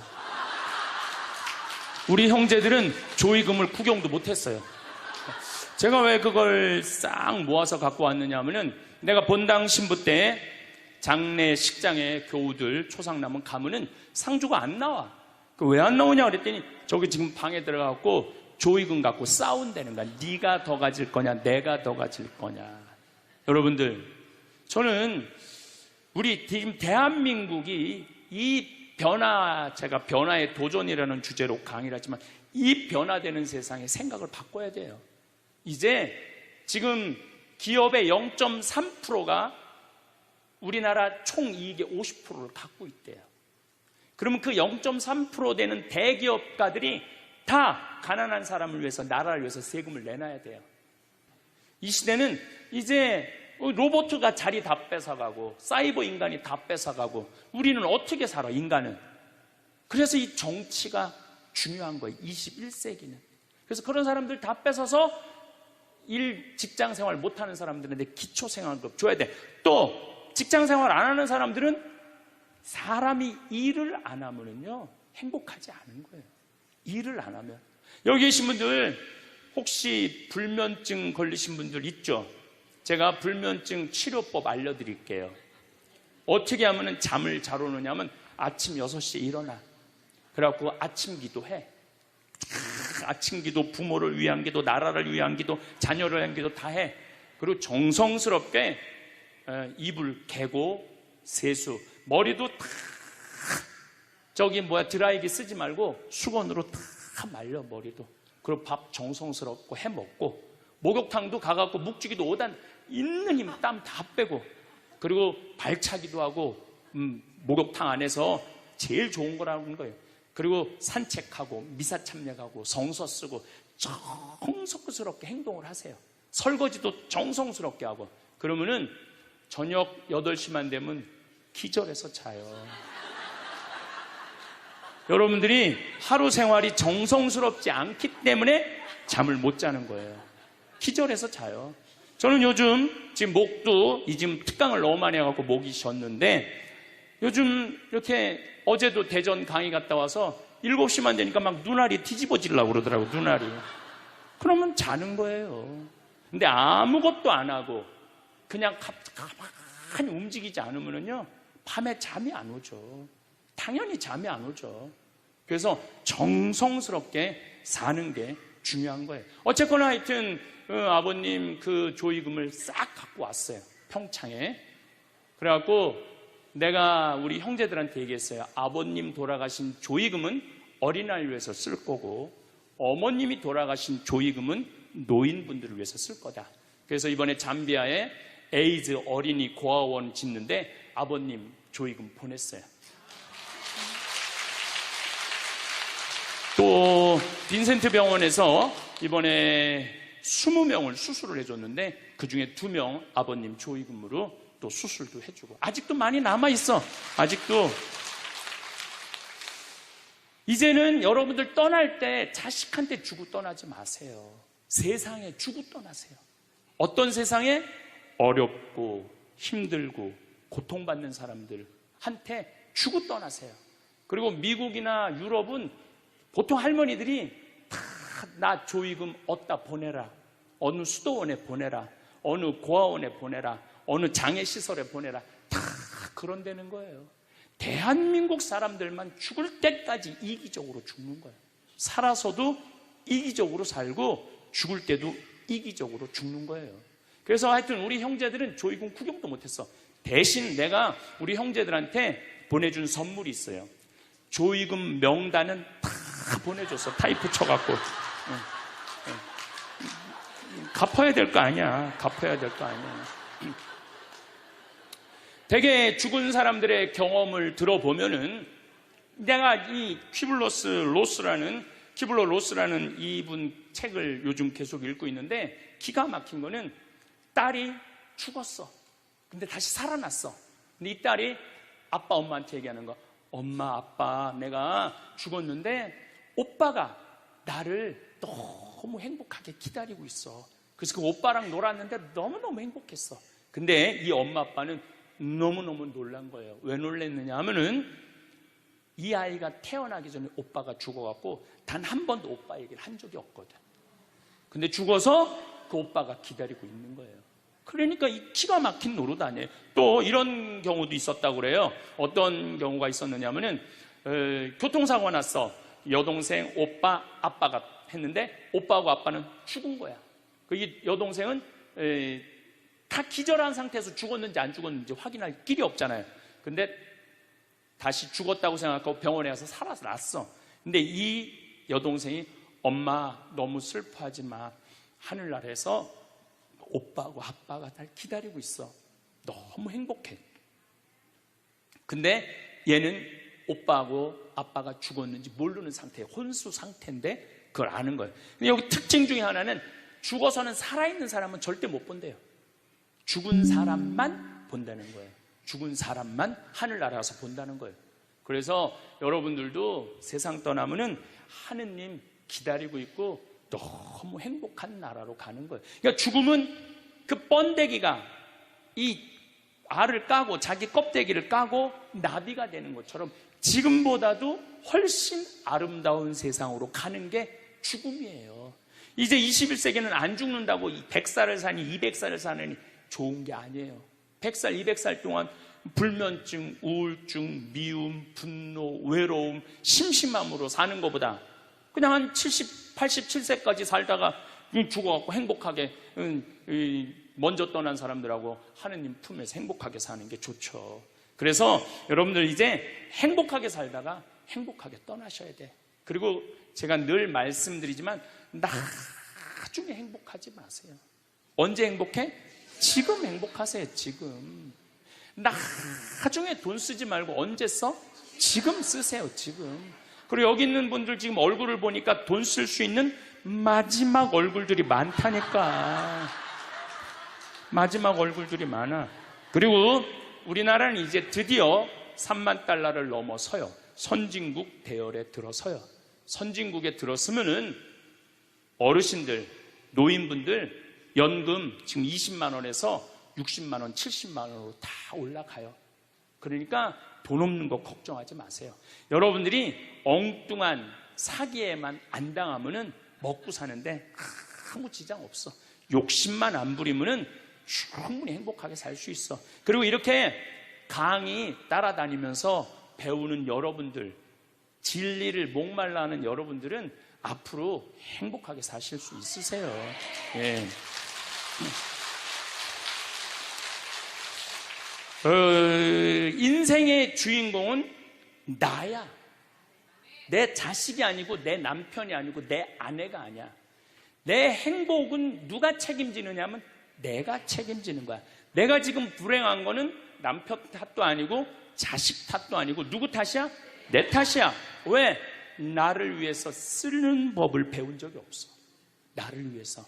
우리 형제들은 조의금을 구경도 못했어요. 제가 왜 그걸 싹 모아서 갖고 왔느냐 하면은 내가 본당 신부 때 장례 식장에 교우들 초상남은 가면은 상주가 안 나와. 왜 안 나오냐 그랬더니 저기 지금 방에 들어가고 조의금 갖고 싸운다는 거야. 네가 더 가질 거냐 내가 더 가질 거냐. 여러분들, 저는 우리 지금 대한민국이 이 변화, 제가 변화의 도전이라는 주제로 강의를 하지만 이 변화되는 세상에 생각을 바꿔야 돼요. 이제 지금 기업의 0.3%가 우리나라 총이익의 50%를 갖고 있대요. 그러면 그 0.3% 되는 대기업가들이 다 가난한 사람을 위해서, 나라를 위해서 세금을 내놔야 돼요. 이 시대는 이제 로봇가 자리 다 뺏어가고 사이버 인간이 다 뺏어가고 우리는 어떻게 살아, 인간은. 그래서 이 정치가 중요한 거예요, 21세기는. 그래서 그런 사람들 다 뺏어서 직장 생활 못하는 사람들한테 기초생활급 줘야 돼. 또 직장 생활 안 하는 사람들은 사람이 일을 안 하면은요 행복하지 않은 거예요. 일을 안 하면. 여기 계신 분들 혹시 불면증 걸리신 분들 있죠? 제가 불면증 치료법 알려드릴게요. 어떻게 하면 잠을 잘 오느냐면 아침 6시에 일어나. 그래갖고 아침 기도해. 아침 기도, 부모를 위한 기도, 나라를 위한 기도, 자녀를 위한 기도 다 해. 그리고 정성스럽게 이불 개고 세수, 머리도 다 드라이기 쓰지 말고 수건으로 다 말려 머리도. 그리고 밥 정성스럽고 해 먹고, 목욕탕도 가갖고 묵직이도 5단 있는 힘 땀 다 빼고, 그리고 발차기도 하고, 목욕탕 안에서 제일 좋은 거라는 거예요. 그리고 산책하고 미사 참여하고 성서 쓰고 정성스럽게 행동을 하세요. 설거지도 정성스럽게 하고. 그러면은 저녁 8시만 되면 기절해서 자요. 여러분들이 하루 생활이 정성스럽지 않기 때문에 잠을 못 자는 거예요. 기절해서 자요. 저는 요즘 지금 목도 지금 특강을 너무 많이 해갖고 목이 쉬었는데, 요즘 이렇게 어제도 대전 강의 갔다 와서 7시만 되니까 막 눈알이 뒤집어지려고 그러더라고요. 눈알이. 그러면 자는 거예요. 근데 아무것도 안 하고 그냥 가만히 움직이지 않으면요 밤에 잠이 안 오죠. 당연히 잠이 안 오죠. 그래서 정성스럽게 사는 게 중요한 거예요. 어쨌거나 하여튼 아버님 그 조의금을 싹 갖고 왔어요, 평창에. 그래갖고 내가 우리 형제들한테 얘기했어요. 아버님 돌아가신 조의금은 어린아이를 위해서 쓸 거고, 어머님이 돌아가신 조의금은 노인분들을 위해서 쓸 거다. 그래서 이번에 잠비아에 에이즈 어린이 고아원 짓는데 아버님 조의금 보냈어요. 또 빈센트 병원에서 이번에 20명을 수술을 해줬는데 그중에 2명 아버님 조의금으로 또 수술도 해주고. 아직도 많이 남아있어. 아직도. 이제는 여러분들 떠날 때 자식한테 주고 떠나지 마세요. 세상에 주고 떠나세요. 어떤 세상에? 어렵고 힘들고 고통받는 사람들한테 주고 떠나세요. 그리고 미국이나 유럽은 보통 할머니들이 다 나 조의금 어디다 보내라, 어느 수도원에 보내라, 어느 고아원에 보내라, 어느 장애시설에 보내라, 다 그런다는 거예요. 대한민국 사람들만 죽을 때까지 이기적으로 죽는 거예요. 살아서도 이기적으로 살고 죽을 때도 이기적으로 죽는 거예요. 그래서 하여튼 우리 형제들은 조의금 구경도 못했어. 대신 내가 우리 형제들한테 보내준 선물이 있어요. 조의금 명단은 다 보내줬어. 타이프 쳐갖고. 갚아야 될 거 아니야. 갚아야 될 거 아니야. 되게 죽은 사람들의 경험을 들어보면은, 내가 이 키블러 로스라는 이분 책을 요즘 계속 읽고 있는데 기가 막힌 거는 딸이 죽었어. 근데 다시 살아났어. 근데 이 딸이 아빠 엄마한테 얘기하는 거. 엄마 아빠 내가 죽었는데 오빠가 나를 너무 행복하게 기다리고 있어. 그래서 그 오빠랑 놀았는데 너무너무 행복했어. 근데 이 엄마 아빠는 너무너무 놀란 거예요. 왜 놀랐느냐 하면은 이 아이가 태어나기 전에 오빠가 죽어갖고 단 한 번도 오빠 얘기를 한 적이 없거든. 근데 죽어서 그 오빠가 기다리고 있는 거예요. 그러니까 이 기가 막힌 노릇 아니에요. 또 이런 경우도 있었다고 그래요. 어떤 경우가 있었느냐면은 교통사고가 났어. 여동생, 오빠, 아빠가 했는데 오빠하고 아빠는 죽은 거야. 이 여동생은 다 기절한 상태에서 죽었는지 안 죽었는지 확인할 길이 없잖아요. 근데 다시 죽었다고 생각하고 병원에 가서 살아났어. 근데 이 여동생이 엄마 너무 슬퍼하지 마. 하늘나라에서 오빠하고 아빠가 날 기다리고 있어. 너무 행복해. 근데 얘는 오빠하고 아빠가 죽었는지 모르는 상태예요. 혼수 상태인데 그걸 아는 거예요. 근데 여기 특징 중에 하나는 죽어서는 살아있는 사람은 절대 못 본대요. 죽은 사람만 본다는 거예요. 죽은 사람만 하늘나라에서 본다는 거예요. 그래서 여러분들도 세상 떠나면은 하느님 기다리고 있고 너무 행복한 나라로 가는 거예요. 그러니까 죽음은 그 번데기가 이 알을 까고 자기 껍데기를 까고 나비가 되는 것처럼 지금보다도 훨씬 아름다운 세상으로 가는 게 죽음이에요. 이제 21세기는 안 죽는다고 100살을 사니 200살을 사느니 좋은 게 아니에요. 100살, 200살 동안 불면증, 우울증, 미움, 분노, 외로움, 심심함으로 사는 것보다 그냥 한 70, 87세까지 살다가 죽어갖고 행복하게 먼저 떠난 사람들하고 하느님 품에서 행복하게 사는 게 좋죠. 그래서 여러분들 이제 행복하게 살다가 행복하게 떠나셔야 돼. 그리고 제가 늘 말씀드리지만 나중에 행복하지 마세요. 언제 행복해? 지금 행복하세요. 지금. 나중에 돈 쓰지 말고 언제 써? 지금 쓰세요. 지금. 그리고 여기 있는 분들 지금 얼굴을 보니까 돈 쓸 수 있는 마지막 얼굴들이 많다니까. 마지막 얼굴들이 많아. 그리고 우리나라는 이제 드디어 3만 달러를 넘어서요. 선진국 대열에 들어서요. 선진국에 들었으면은 어르신들, 노인분들 연금 지금 20만 원에서 60만 원, 70만 원으로 다 올라가요. 그러니까 돈 없는 거 걱정하지 마세요. 여러분들이 엉뚱한 사기에만 안 당하면은 먹고 사는데 아무 지장 없어. 욕심만 안 부리면은 충분히 행복하게 살 수 있어. 그리고 이렇게 강의 따라다니면서 배우는 여러분들, 진리를 목말라 하는 여러분들은 앞으로 행복하게 사실 수 있으세요. 예. 인생의 주인공은 나야. 내 자식이 아니고 내 남편이 아니고 내 아내가 아니야. 내 행복은 누가 책임지느냐 하면 내가 책임지는 거야. 내가 지금 불행한 거는 남편 탓도 아니고 자식 탓도 아니고 누구 탓이야? 내 탓이야. 왜? 나를 위해서 쓰는 법을 배운 적이 없어. 나를 위해서.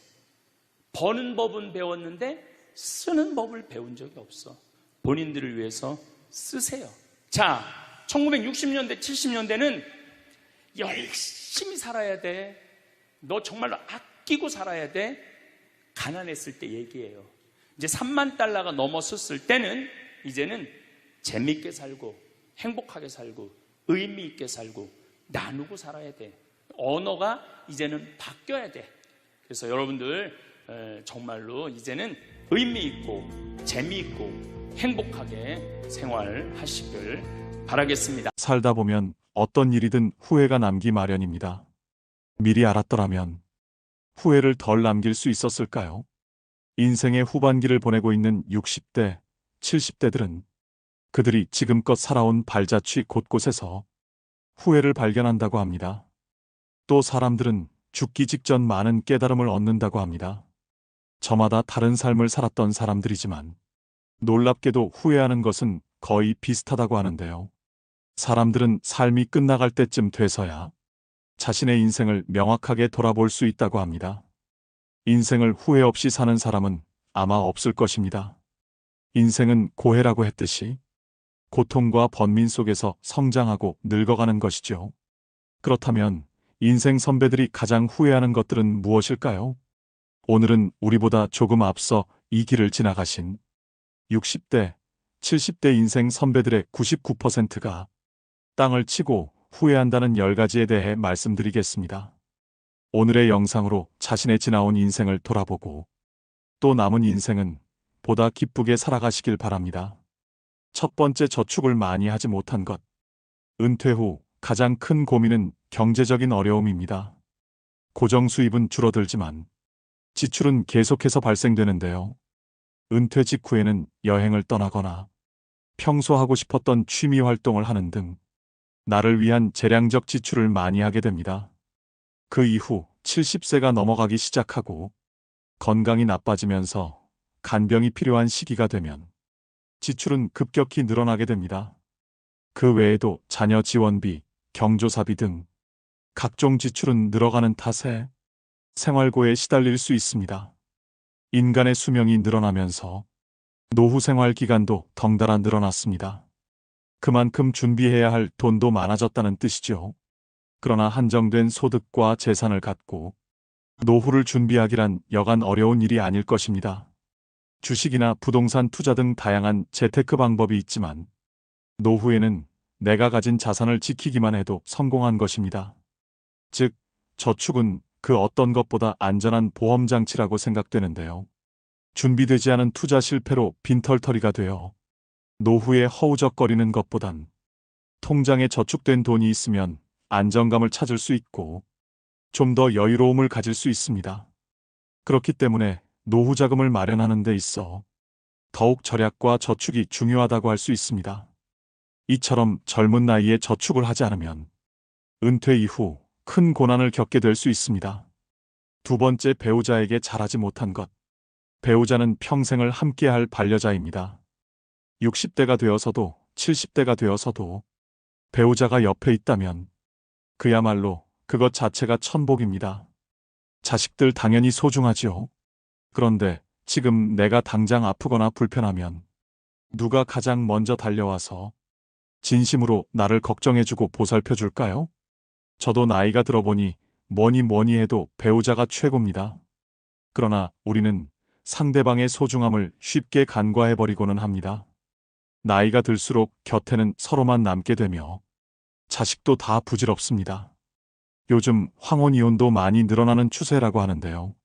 버는 법은 배웠는데 쓰는 법을 배운 적이 없어. 본인들을 위해서 쓰세요. 자, 1960년대, 70년대는 열심히 살아야 돼. 너 정말로 아끼고 살아야 돼. 가난했을 때 얘기예요. 이제 3만 달러가 넘었을 때는 이제는 재밌게 살고 행복하게 살고 의미 있게 살고 나누고 살아야 돼. 언어가 이제는 바뀌어야 돼. 그래서 여러분들 정말로 이제는 의미 있고 재미있고 행복하게 생활하시길 바라겠습니다. 살다 보면 어떤 일이든 후회가 남기 마련입니다. 미리 알았더라면 후회를 덜 남길 수 있었을까요? 인생의 후반기를 보내고 있는 60대, 70대들은 그들이 지금껏 살아온 발자취 곳곳에서 후회를 발견한다고 합니다. 또 사람들은 죽기 직전 많은 깨달음을 얻는다고 합니다. 저마다 다른 삶을 살았던 사람들이지만 놀랍게도 후회하는 것은 거의 비슷하다고 하는데요. 사람들은 삶이 끝나갈 때쯤 돼서야 자신의 인생을 명확하게 돌아볼 수 있다고 합니다. 인생을 후회 없이 사는 사람은 아마 없을 것입니다. 인생은 고해라고 했듯이 고통과 번민 속에서 성장하고 늙어가는 것이죠. 그렇다면 인생 선배들이 가장 후회하는 것들은 무엇일까요? 오늘은 우리보다 조금 앞서 이 길을 지나가신 60대, 70대 인생 선배들의 99%가 땅을 치고 후회한다는 10가지에 대해 말씀드리겠습니다. 오늘의 영상으로 자신의 지나온 인생을 돌아보고 또 남은 인생은 보다 기쁘게 살아가시길 바랍니다. 첫 번째, 저축을 많이 하지 못한 것. 은퇴 후 가장 큰 고민은 경제적인 어려움입니다. 고정 수입은 줄어들지만 지출은 계속해서 발생되는데요. 은퇴 직후에는 여행을 떠나거나 평소 하고 싶었던 취미 활동을 하는 등 나를 위한 재량적 지출을 많이 하게 됩니다. 그 이후 70세가 넘어가기 시작하고 건강이 나빠지면서 간병이 필요한 시기가 되면 지출은 급격히 늘어나게 됩니다. 그 외에도 자녀 지원비, 경조사비 등 각종 지출은 늘어가는 탓에 생활고에 시달릴 수 있습니다. 인간의 수명이 늘어나면서 노후 생활 기간도 덩달아 늘어났습니다. 그만큼 준비해야 할 돈도 많아졌다는 뜻이죠. 그러나 한정된 소득과 재산을 갖고 노후를 준비하기란 여간 어려운 일이 아닐 것입니다. 주식이나 부동산 투자 등 다양한 재테크 방법이 있지만 노후에는 내가 가진 자산을 지키기만 해도 성공한 것입니다. 즉, 저축은 그 어떤 것보다 안전한 보험장치라고 생각되는데요. 준비되지 않은 투자 실패로 빈털터리가 되어 노후에 허우적거리는 것보단 통장에 저축된 돈이 있으면 안정감을 찾을 수 있고 좀 더 여유로움을 가질 수 있습니다. 그렇기 때문에 노후 자금을 마련하는 데 있어 더욱 절약과 저축이 중요하다고 할 수 있습니다. 이처럼 젊은 나이에 저축을 하지 않으면 은퇴 이후 큰 고난을 겪게 될 수 있습니다. 두 번째, 배우자에게 잘하지 못한 것. 배우자는 평생을 함께할 반려자입니다. 60대가 되어서도 70대가 되어서도 배우자가 옆에 있다면 그야말로 그것 자체가 천복입니다. 자식들 당연히 소중하지요. 그런데 지금 내가 당장 아프거나 불편하면 누가 가장 먼저 달려와서 진심으로 나를 걱정해주고 보살펴줄까요? 저도 나이가 들어보니 뭐니 해도 배우자가 최고입니다. 그러나 우리는 상대방의 소중함을 쉽게 간과해버리고는 합니다. 나이가 들수록 곁에는 서로만 남게 되며 자식도 다 부질없습니다. 요즘 황혼이혼도 많이 늘어나는 추세라고 하는데요.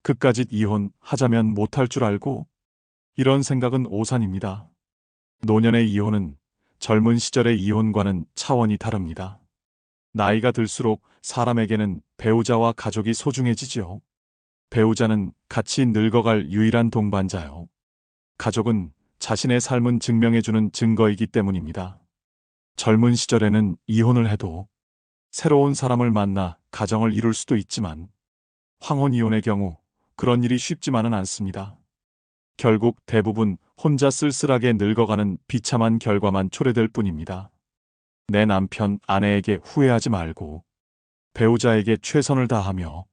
그까짓 이혼하자면 못할 줄 알고? 이런 생각은 오산입니다. 노년의 이혼은 젊은 시절의 이혼과는 차원이 다릅니다. 나이가 들수록 사람에게는 배우자와 가족이 소중해지지요. 배우자는 같이 늙어갈 유일한 동반자요. 가족은 자신의 삶은 증명해주는 증거이기 때문입니다. 젊은 시절에는 이혼을 해도 새로운 사람을 만나 가정을 이룰 수도 있지만 황혼이혼의 경우 그런 일이 쉽지만은 않습니다. 결국 대부분 혼자 쓸쓸하게 늙어가는 비참한 결과만 초래될 뿐입니다. 내 남편, 아내에게 후회하지 말고 배우자에게 최선을 다하며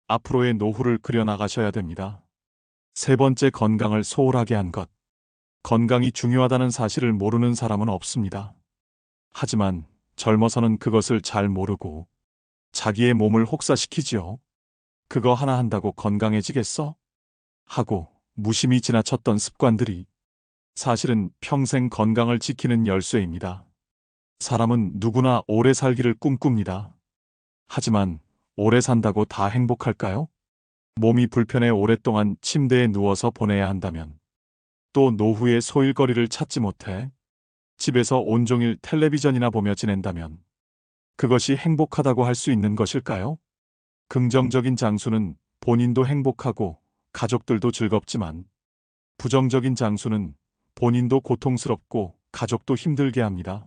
앞으로의 노후를 그려나가셔야 됩니다. 세 번째, 건강을 소홀하게 한 것. 건강이 중요하다는 사실을 모르는 사람은 없습니다. 하지만 젊어서는 그것을 잘 모르고 자기의 몸을 혹사시키지요. 그거 하나 한다고 건강해지겠어? 하고 무심히 지나쳤던 습관들이 사실은 평생 건강을 지키는 열쇠입니다. 사람은 누구나 오래 살기를 꿈꿉니다. 하지만 오래 산다고 다 행복할까요? 몸이 불편해 오랫동안 침대에 누워서 보내야 한다면, 또 노후에 소일거리를 찾지 못해 집에서 온종일 텔레비전이나 보며 지낸다면 그것이 행복하다고 할 수 있는 것일까요? 긍정적인 장수는 본인도 행복하고 가족들도 즐겁지만 부정적인 장수는 본인도 고통스럽고 가족도 힘들게 합니다.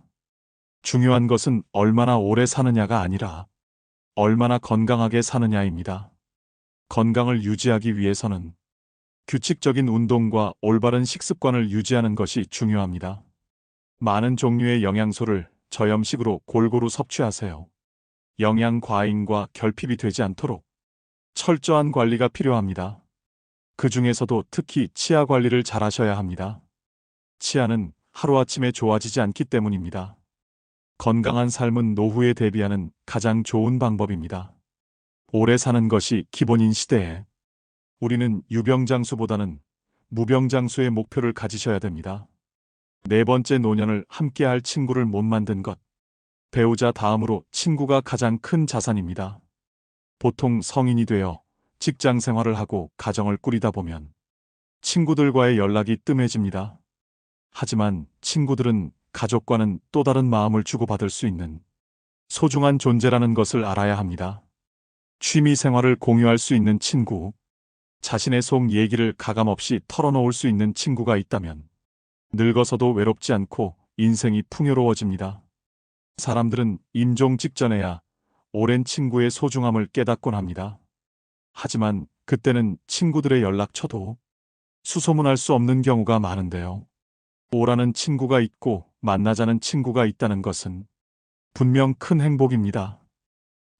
중요한 것은 얼마나 오래 사느냐가 아니라 얼마나 건강하게 사느냐입니다. 건강을 유지하기 위해서는 규칙적인 운동과 올바른 식습관을 유지하는 것이 중요합니다. 많은 종류의 영양소를 저염식으로 골고루 섭취하세요. 영양 과잉과 결핍이 되지 않도록 철저한 관리가 필요합니다. 그 중에서도 특히 치아 관리를 잘 하셔야 합니다. 치아는 하루아침에 좋아지지 않기 때문입니다. 건강한 삶은 노후에 대비하는 가장 좋은 방법입니다. 오래 사는 것이 기본인 시대에 우리는 유병장수보다는 무병장수의 목표를 가지셔야 됩니다. 네 번째, 노년을 함께할 친구를 못 만든 것. 배우자 다음으로 친구가 가장 큰 자산입니다. 보통 성인이 되어 직장 생활을 하고 가정을 꾸리다 보면 친구들과의 연락이 뜸해집니다. 하지만 친구들은 가족과는 또 다른 마음을 주고받을 수 있는 소중한 존재라는 것을 알아야 합니다. 취미 생활을 공유할 수 있는 친구, 자신의 속 얘기를 가감없이 털어놓을 수 있는 친구가 있다면 늙어서도 외롭지 않고 인생이 풍요로워집니다. 사람들은 임종 직전에야 오랜 친구의 소중함을 깨닫곤 합니다. 하지만 그때는 친구들의 연락처도 수소문할 수 없는 경우가 많은데요. 오라는 친구가 있고 만나자는 친구가 있다는 것은 분명 큰 행복입니다.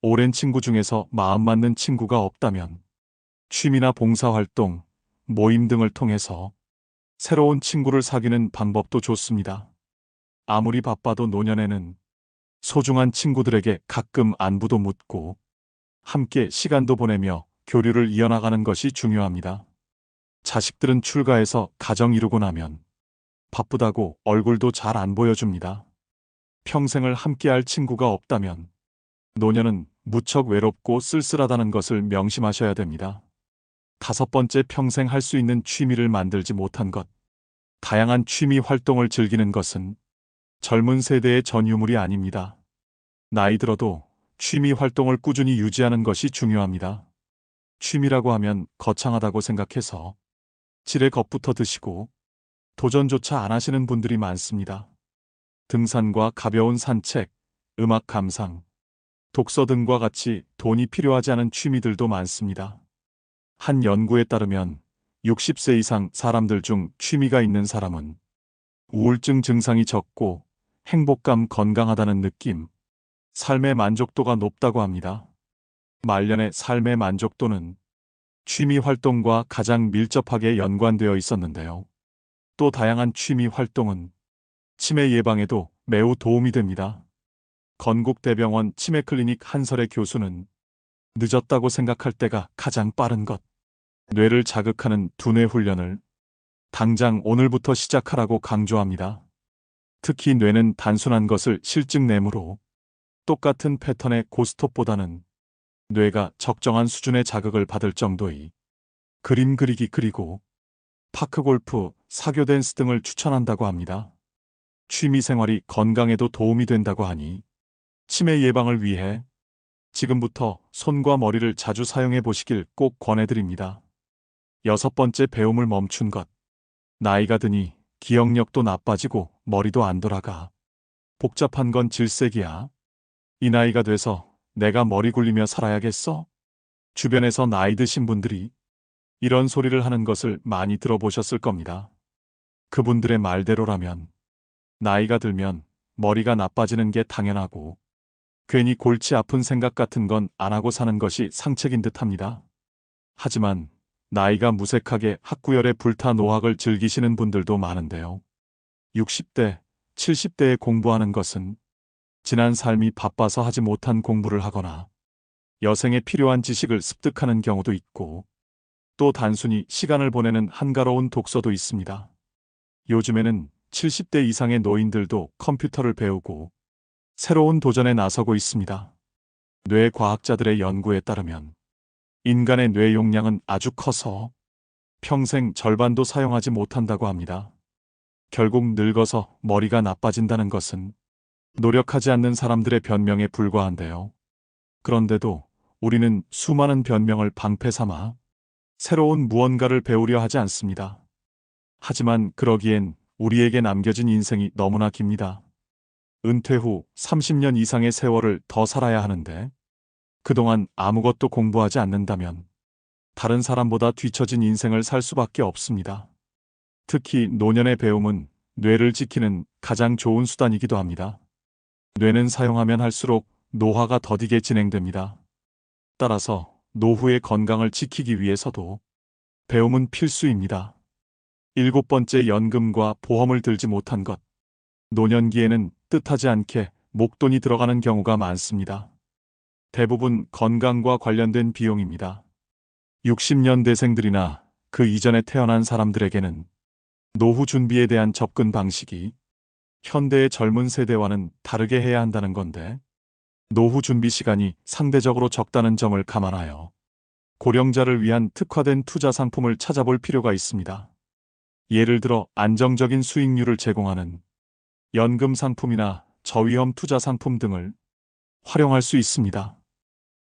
오랜 친구 중에서 마음 맞는 친구가 없다면 취미나 봉사활동, 모임 등을 통해서 새로운 친구를 사귀는 방법도 좋습니다. 아무리 바빠도 노년에는 소중한 친구들에게 가끔 안부도 묻고 함께 시간도 보내며 교류를 이어나가는 것이 중요합니다. 자식들은 출가해서 가정 이루고 나면 바쁘다고 얼굴도 잘 안 보여줍니다. 평생을 함께할 친구가 없다면 노년은 무척 외롭고 쓸쓸하다는 것을 명심하셔야 됩니다. 다섯 번째, 평생 할 수 있는 취미를 만들지 못한 것. 다양한 취미 활동을 즐기는 것은 젊은 세대의 전유물이 아닙니다. 나이 들어도 취미 활동을 꾸준히 유지하는 것이 중요합니다. 취미라고 하면 거창하다고 생각해서 지레 겁부터 드시고 도전조차 안 하시는 분들이 많습니다. 등산과 가벼운 산책, 음악 감상, 독서 등과 같이 돈이 필요하지 않은 취미들도 많습니다. 한 연구에 따르면 60세 이상 사람들 중 취미가 있는 사람은 우울증 증상이 적고 행복감, 건강하다는 느낌, 삶의 만족도가 높다고 합니다. 말년의 삶의 만족도는 취미 활동과 가장 밀접하게 연관되어 있었는데요. 또 다양한 취미 활동은 치매 예방에도 매우 도움이 됩니다. 건국대병원 치매클리닉 한설의 교수는 늦었다고 생각할 때가 가장 빠른 것. 뇌를 자극하는 두뇌 훈련을 당장 오늘부터 시작하라고 강조합니다. 특히 뇌는 단순한 것을 실증내므로 똑같은 패턴의 고스톱보다는 뇌가 적정한 수준의 자극을 받을 정도의 그림 그리기, 그리고 파크골프, 사교 댄스 등을 추천한다고 합니다. 취미 생활이 건강에도 도움이 된다고 하니 치매 예방을 위해 지금부터 손과 머리를 자주 사용해 보시길 꼭 권해드립니다. 여섯 번째, 배움을 멈춘 것. 나이가 드니 기억력도 나빠지고 머리도 안 돌아가. 복잡한 건 질색이야. 이 나이가 돼서 내가 머리 굴리며 살아야겠어? 주변에서 나이 드신 분들이 이런 소리를 하는 것을 많이 들어보셨을 겁니다. 그분들의 말대로라면 나이가 들면 머리가 나빠지는 게 당연하고 괜히 골치 아픈 생각 같은 건 안 하고 사는 것이 상책인 듯합니다. 하지만 나이가 무색하게 학구열에 불타 노학을 즐기시는 분들도 많은데요. 60대, 70대에 공부하는 것은 지난 삶이 바빠서 하지 못한 공부를 하거나 여생에 필요한 지식을 습득하는 경우도 있고 또 단순히 시간을 보내는 한가로운 독서도 있습니다. 요즘에는 70대 이상의 노인들도 컴퓨터를 배우고 새로운 도전에 나서고 있습니다. 뇌과학자들의 연구에 따르면 인간의 뇌 용량은 아주 커서 평생 절반도 사용하지 못한다고 합니다. 결국 늙어서 머리가 나빠진다는 것은 노력하지 않는 사람들의 변명에 불과한데요. 그런데도 우리는 수많은 변명을 방패 삼아 새로운 무언가를 배우려 하지 않습니다. 하지만 그러기엔 우리에게 남겨진 인생이 너무나 깁니다. 은퇴 후 30년 이상의 세월을 더 살아야 하는데 그동안 아무것도 공부하지 않는다면 다른 사람보다 뒤처진 인생을 살 수밖에 없습니다. 특히 노년의 배움은 뇌를 지키는 가장 좋은 수단이기도 합니다. 뇌는 사용하면 할수록 노화가 더디게 진행됩니다. 따라서 노후의 건강을 지키기 위해서도 배움은 필수입니다. 7번째, 연금과 보험을 들지 못한 것. 노년기에는 뜻하지 않게 목돈이 들어가는 경우가 많습니다. 대부분 건강과 관련된 비용입니다. 60년대생들이나 그 이전에 태어난 사람들에게는 노후 준비에 대한 접근 방식이 현대의 젊은 세대와는 다르게 해야 한다는 건데, 노후 준비 시간이 상대적으로 적다는 점을 감안하여 고령자를 위한 특화된 투자 상품을 찾아볼 필요가 있습니다. 예를 들어 안정적인 수익률을 제공하는 연금 상품이나 저위험 투자 상품 등을 활용할 수 있습니다.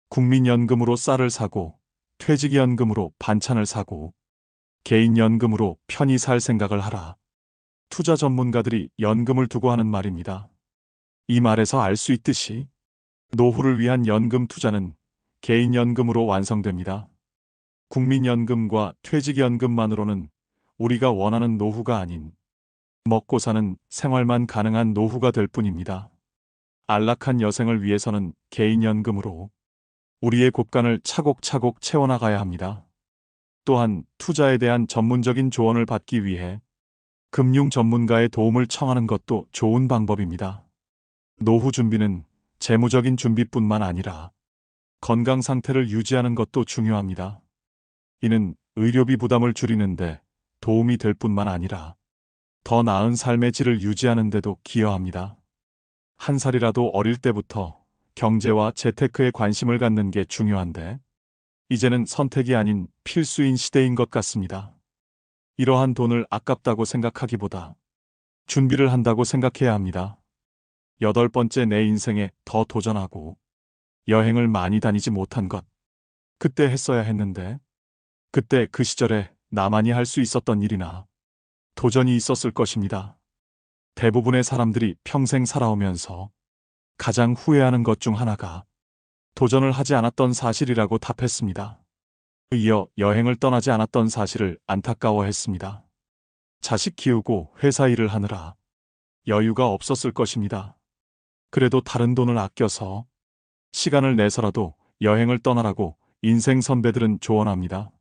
국민연금으로 쌀을 사고, 퇴직연금으로 반찬을 사고, 개인연금으로 편히 살 생각을 하라. 투자 전문가들이 연금을 두고 하는 말입니다. 이 말에서 알 수 있듯이 노후를 위한 연금 투자는 개인연금으로 완성됩니다. 국민연금과 퇴직연금만으로는 우리가 원하는 노후가 아닌 먹고 사는 생활만 가능한 노후가 될 뿐입니다. 안락한 여생을 위해서는 개인연금으로 우리의 곳간을 차곡차곡 채워나가야 합니다. 또한 투자에 대한 전문적인 조언을 받기 위해 금융 전문가의 도움을 청하는 것도 좋은 방법입니다. 노후 준비는 재무적인 준비뿐만 아니라 건강 상태를 유지하는 것도 중요합니다. 이는 의료비 부담을 줄이는데 도움이 될 뿐만 아니라 더 나은 삶의 질을 유지하는 데도 기여합니다. 한 살이라도 어릴 때부터 경제와 재테크에 관심을 갖는 게 중요한데, 이제는 선택이 아닌 필수인 시대인 것 같습니다. 이러한 돈을 아깝다고 생각하기보다 준비를 한다고 생각해야 합니다. 8번째, 내 인생에 더 도전하고 여행을 많이 다니지 못한 것. 그때 했어야 했는데, 그때 그 시절에 나만이 할 수 있었던 일이나 도전이 있었을 것입니다. 대부분의 사람들이 평생 살아오면서 가장 후회하는 것 중 하나가 도전을 하지 않았던 사실이라고 답했습니다. 이어 여행을 떠나지 않았던 사실을 안타까워했습니다. 자식 키우고 회사 일을 하느라 여유가 없었을 것입니다. 그래도 다른 돈을 아껴서 시간을 내서라도 여행을 떠나라고 인생 선배들은 조언합니다.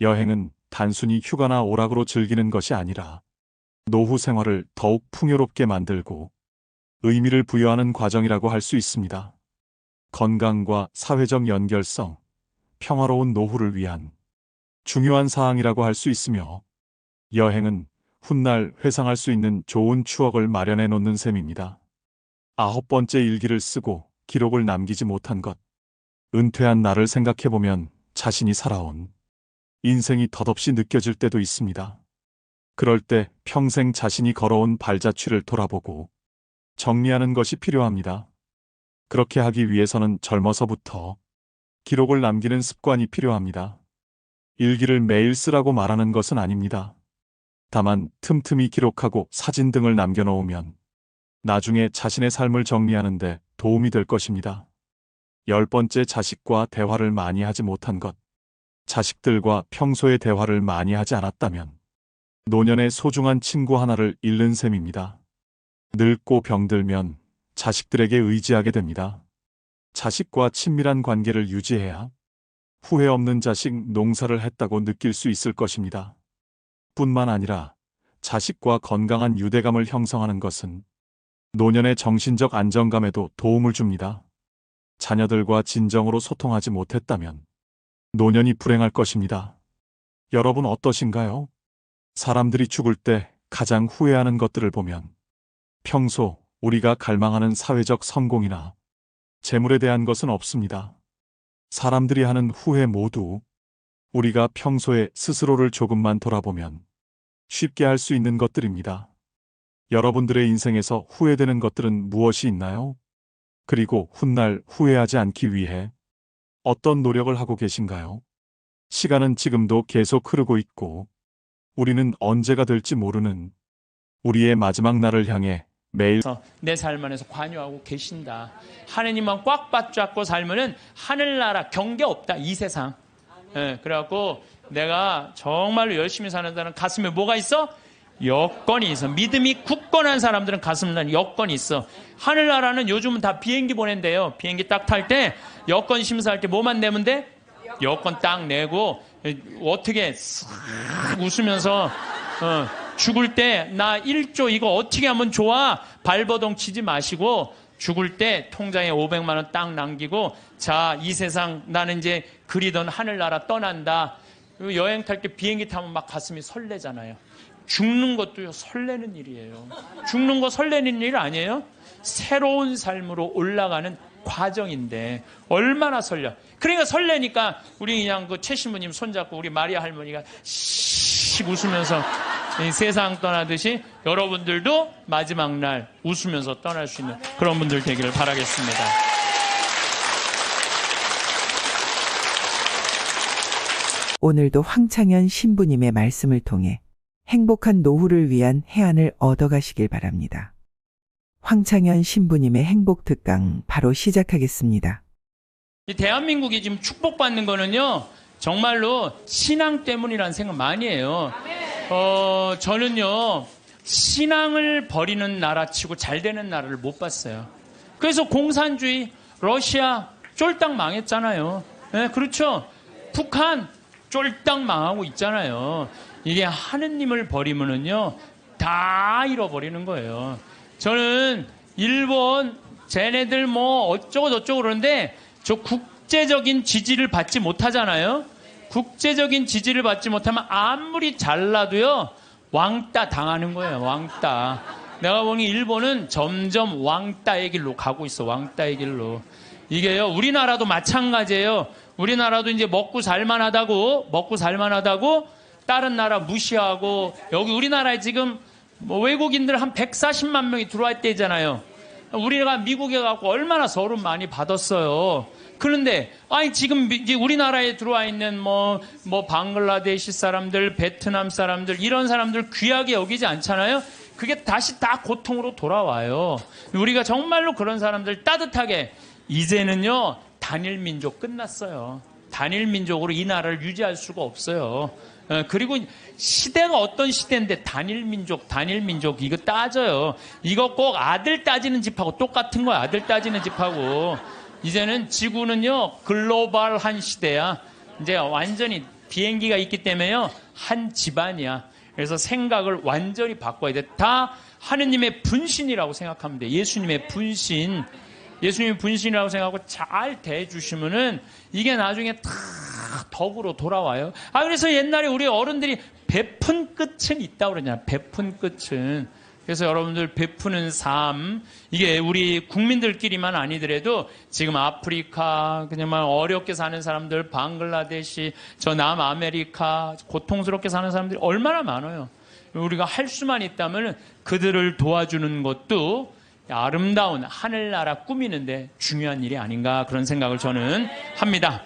여행은 단순히 휴가나 오락으로 즐기는 것이 아니라 노후 생활을 더욱 풍요롭게 만들고 의미를 부여하는 과정이라고 할 수 있습니다. 건강과 사회적 연결성, 평화로운 노후를 위한 중요한 사항이라고 할 수 있으며, 여행은 훗날 회상할 수 있는 좋은 추억을 마련해 놓는 셈입니다. 9번째, 일기를 쓰고 기록을 남기지 못한 것. 은퇴한 나를 생각해보면 자신이 살아온 인생이 덧없이 느껴질 때도 있습니다. 그럴 때 평생 자신이 걸어온 발자취를 돌아보고 정리하는 것이 필요합니다. 그렇게 하기 위해서는 젊어서부터 기록을 남기는 습관이 필요합니다. 일기를 매일 쓰라고 말하는 것은 아닙니다. 다만 틈틈이 기록하고 사진 등을 남겨놓으면 나중에 자신의 삶을 정리하는 데 도움이 될 것입니다. 10번째, 자식과 대화를 많이 하지 못한 것. 자식들과 평소에 대화를 많이 하지 않았다면 노년의 소중한 친구 하나를 잃는 셈입니다. 늙고 병들면 자식들에게 의지하게 됩니다. 자식과 친밀한 관계를 유지해야 후회 없는 자식 농사를 했다고 느낄 수 있을 것입니다. 뿐만 아니라 자식과 건강한 유대감을 형성하는 것은 노년의 정신적 안정감에도 도움을 줍니다. 자녀들과 진정으로 소통하지 못했다면 노년이 불행할 것입니다. 여러분 어떠신가요? 사람들이 죽을 때 가장 후회하는 것들을 보면 평소 우리가 갈망하는 사회적 성공이나 재물에 대한 것은 없습니다. 사람들이 하는 후회 모두 우리가 평소에 스스로를 조금만 돌아보면 쉽게 할 수 있는 것들입니다. 여러분들의 인생에서 후회되는 것들은 무엇이 있나요? 그리고 훗날 후회하지 않기 위해 어떤 노력을 하고 계신가요? 시간은 지금도 계속 흐르고 있고 우리는 언제가 될지 모르는 우리의 마지막 날을 향해 매일 내 삶 안에서 관여하고 계신다. 하느님만 꽉 붙잡고 살면은 하늘나라 경계 없다. 이 세상. 그래갖고 내가 정말로 열심히 사는 사람은 가슴에 뭐가 있어? 여건이 있어. 믿음이 굳건한 사람들은 가슴에 여건이 있어. 하늘나라는 요즘은 다 비행기 보낸대요. 비행기 딱 탈 때 여건 심사할 때 뭐만 내면 돼? 여건 딱 내고 어떻게 싹 웃으면서 죽을 때 나 1조 이거 어떻게 하면 좋아? 발버둥 치지 마시고 죽을 때 통장에 500만 원 딱 남기고 자, 이 세상 나는 이제 그리던 하늘나라 떠난다. 여행 탈 때 비행기 타면 막 가슴이 설레잖아요. 죽는 것도요, 설레는 일이에요. 죽는 거 설레는 일 아니에요? 새로운 삶으로 올라가는 과정인데 얼마나 설레. 그러니까 설레니까 우리 그냥 그 최 신부님 손잡고 우리 마리아 할머니가 씩 웃으면서 이 세상 떠나듯이 여러분들도 마지막 날 웃으면서 떠날 수 있는 그런 분들 되기를 바라겠습니다. 오늘도 황창현 신부님의 말씀을 통해 행복한 노후를 위한 해안을 얻어가시길 바랍니다. 황창현 신부님의 행복 특강 바로 시작하겠습니다. 이 대한민국이 지금 축복받는 거는요, 정말로 신앙 때문이라는 생각 많이 해요. 저는요, 신앙을 버리는 나라치고 잘 되는 나라를 못 봤어요. 그래서 공산주의, 러시아 쫄딱 망했잖아요. 네, 그렇죠. 북한 쫄딱 망하고 있잖아요. 이게 하느님을 버리면은요, 다 잃어버리는 거예요. 저는 일본 쟤네들 뭐 어쩌고 저쩌고 그러는데 저 국제적인 지지를 받지 못하잖아요. 국제적인 지지를 받지 못하면 아무리 잘나도요, 왕따 당하는 거예요. 왕따. 내가 보니 일본은 점점 왕따의 길로 가고 있어. 왕따의 길로. 이게요, 우리나라도 마찬가지예요. 우리나라도 이제 먹고 살만하다고 다른 나라 무시하고, 여기 우리나라에 지금 뭐 외국인들 한 140만 명이 들어올 때잖아요. 우리가 미국에 가고 얼마나 서름 많이 받았어요. 그런데 아니 지금 이제 우리나라에 들어와 있는 뭐 방글라데시 사람들, 베트남 사람들, 이런 사람들 귀하게 여기지 않잖아요. 그게 다시 다 고통으로 돌아와요. 우리가 정말로 그런 사람들 따뜻하게, 이제는요, 단일 민족 끝났어요. 단일 민족으로 이 나라를 유지할 수가 없어요. 그리고 시대가 어떤 시대인데 단일 민족 이거 따져요. 이거 꼭 아들 따지는 집하고 똑같은 거야. 아들 따지는 집하고. 이제는 지구는요, 글로벌한 시대야. 이제 완전히 비행기가 있기 때문에요, 한 집안이야. 그래서 생각을 완전히 바꿔야 돼. 다 하느님의 분신이라고 생각하면 돼. 예수님의 분신. 예수님의 분신이라고 생각하고 잘 대해주시면은 이게 나중에 다 덕으로 돌아와요. 그래서 옛날에 우리 어른들이 베푼 끝은 있다고 그러잖아요. 베푼 끝은. 그래서 여러분들 베푸는 삶, 이게 우리 국민들끼리만 아니더라도 지금 아프리카, 그냥 어렵게 사는 사람들, 방글라데시, 저 남아메리카, 고통스럽게 사는 사람들이 얼마나 많아요. 우리가 할 수만 있다면 그들을 도와주는 것도 아름다운 하늘나라 꾸미는데 중요한 일이 아닌가, 그런 생각을 저는 합니다.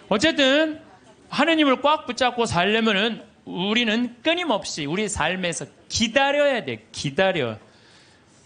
어쨌든 하느님을 꽉 붙잡고 살려면은 우리는 끊임없이 우리 삶에서 기다려야 돼. 기다려.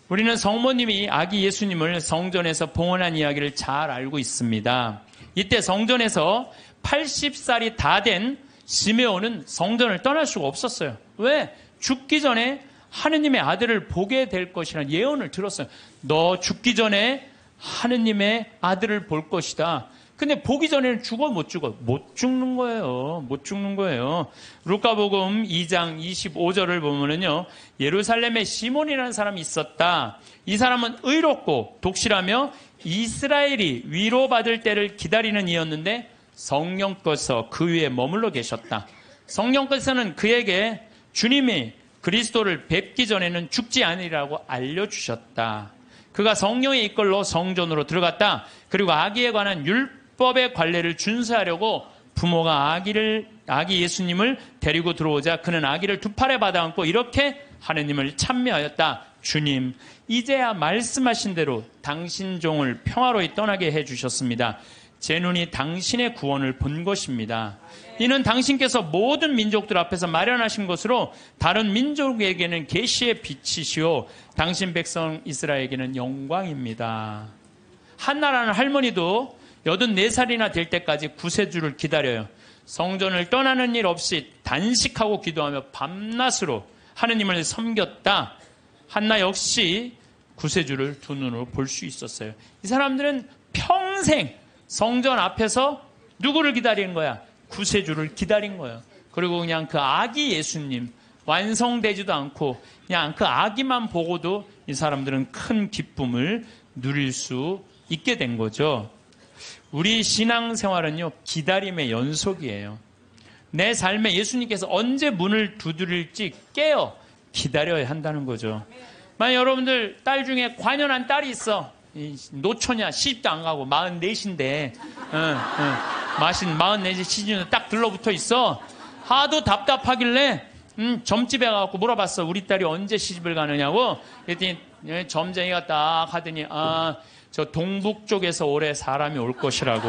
우리는 성모님이 아기 예수님을 성전에서 봉헌한 이야기를 잘 알고 있습니다. 이때 성전에서 80살이 다 된 시메온은 성전을 떠날 수가 없었어요. 왜? 죽기 전에 하느님의 아들을 보게 될 것이라는 예언을 들었어요. 너 죽기 전에 하느님의 아들을 볼 것이다. 근데 보기 전에는 죽어 못 죽어? 못 죽는 거예요. 못 죽는 거예요. 루카복음 2장 25절을 보면은요, 예루살렘에 시몬이라는 사람이 있었다. 이 사람은 의롭고 독실하며 이스라엘이 위로받을 때를 기다리는 이였는데 성령께서 그 위에 머물러 계셨다. 성령께서는 그에게 주님이 그리스도를 뵙기 전에는 죽지 않으리라고 알려주셨다. 그가 성령에 이끌러 성전으로 들어갔다. 그리고 아기에 관한 율법의 관례를 준수하려고 부모가 아기 예수님을 데리고 들어오자 그는 아기를 두 팔에 받아안고 이렇게 하느님을 찬미하였다. 주님, 이제야 말씀하신 대로 당신 종을 평화로이 떠나게 해주셨습니다. 제 눈이 당신의 구원을 본 것입니다. 이는 당신께서 모든 민족들 앞에서 마련하신 것으로 다른 민족에게는 계시의 빛이시오 당신 백성 이스라엘에게는 영광입니다. 한나라는 할머니도 84살이나 될 때까지 구세주를 기다려요. 성전을 떠나는 일 없이 단식하고 기도하며 밤낮으로 하느님을 섬겼다. 한나 역시 구세주를 두 눈으로 볼 수 있었어요. 이 사람들은 평생 성전 앞에서 누구를 기다리는 거야? 구세주를 기다린 거예요. 그리고 그냥 그 아기 예수님, 완성되지도 않고 그냥 그 아기만 보고도 이 사람들은 큰 기쁨을 누릴 수 있게 된 거죠. 우리 신앙생활은요, 기다림의 연속이에요. 내 삶에 예수님께서 언제 문을 두드릴지 깨어 기다려야 한다는 거죠. 만약 여러분들 딸 중에 관연한 딸이 있어. 노처냐, 시집도 안 가고 44인데 44 시즌에 딱 들러붙어 있어. 하도 답답하길래 점집에 가서 물어봤어. 우리 딸이 언제 시집을 가느냐고. 그랬더니 점쟁이가 딱 하더니 저 동북 쪽에서 올해 사람이 올 것이라고.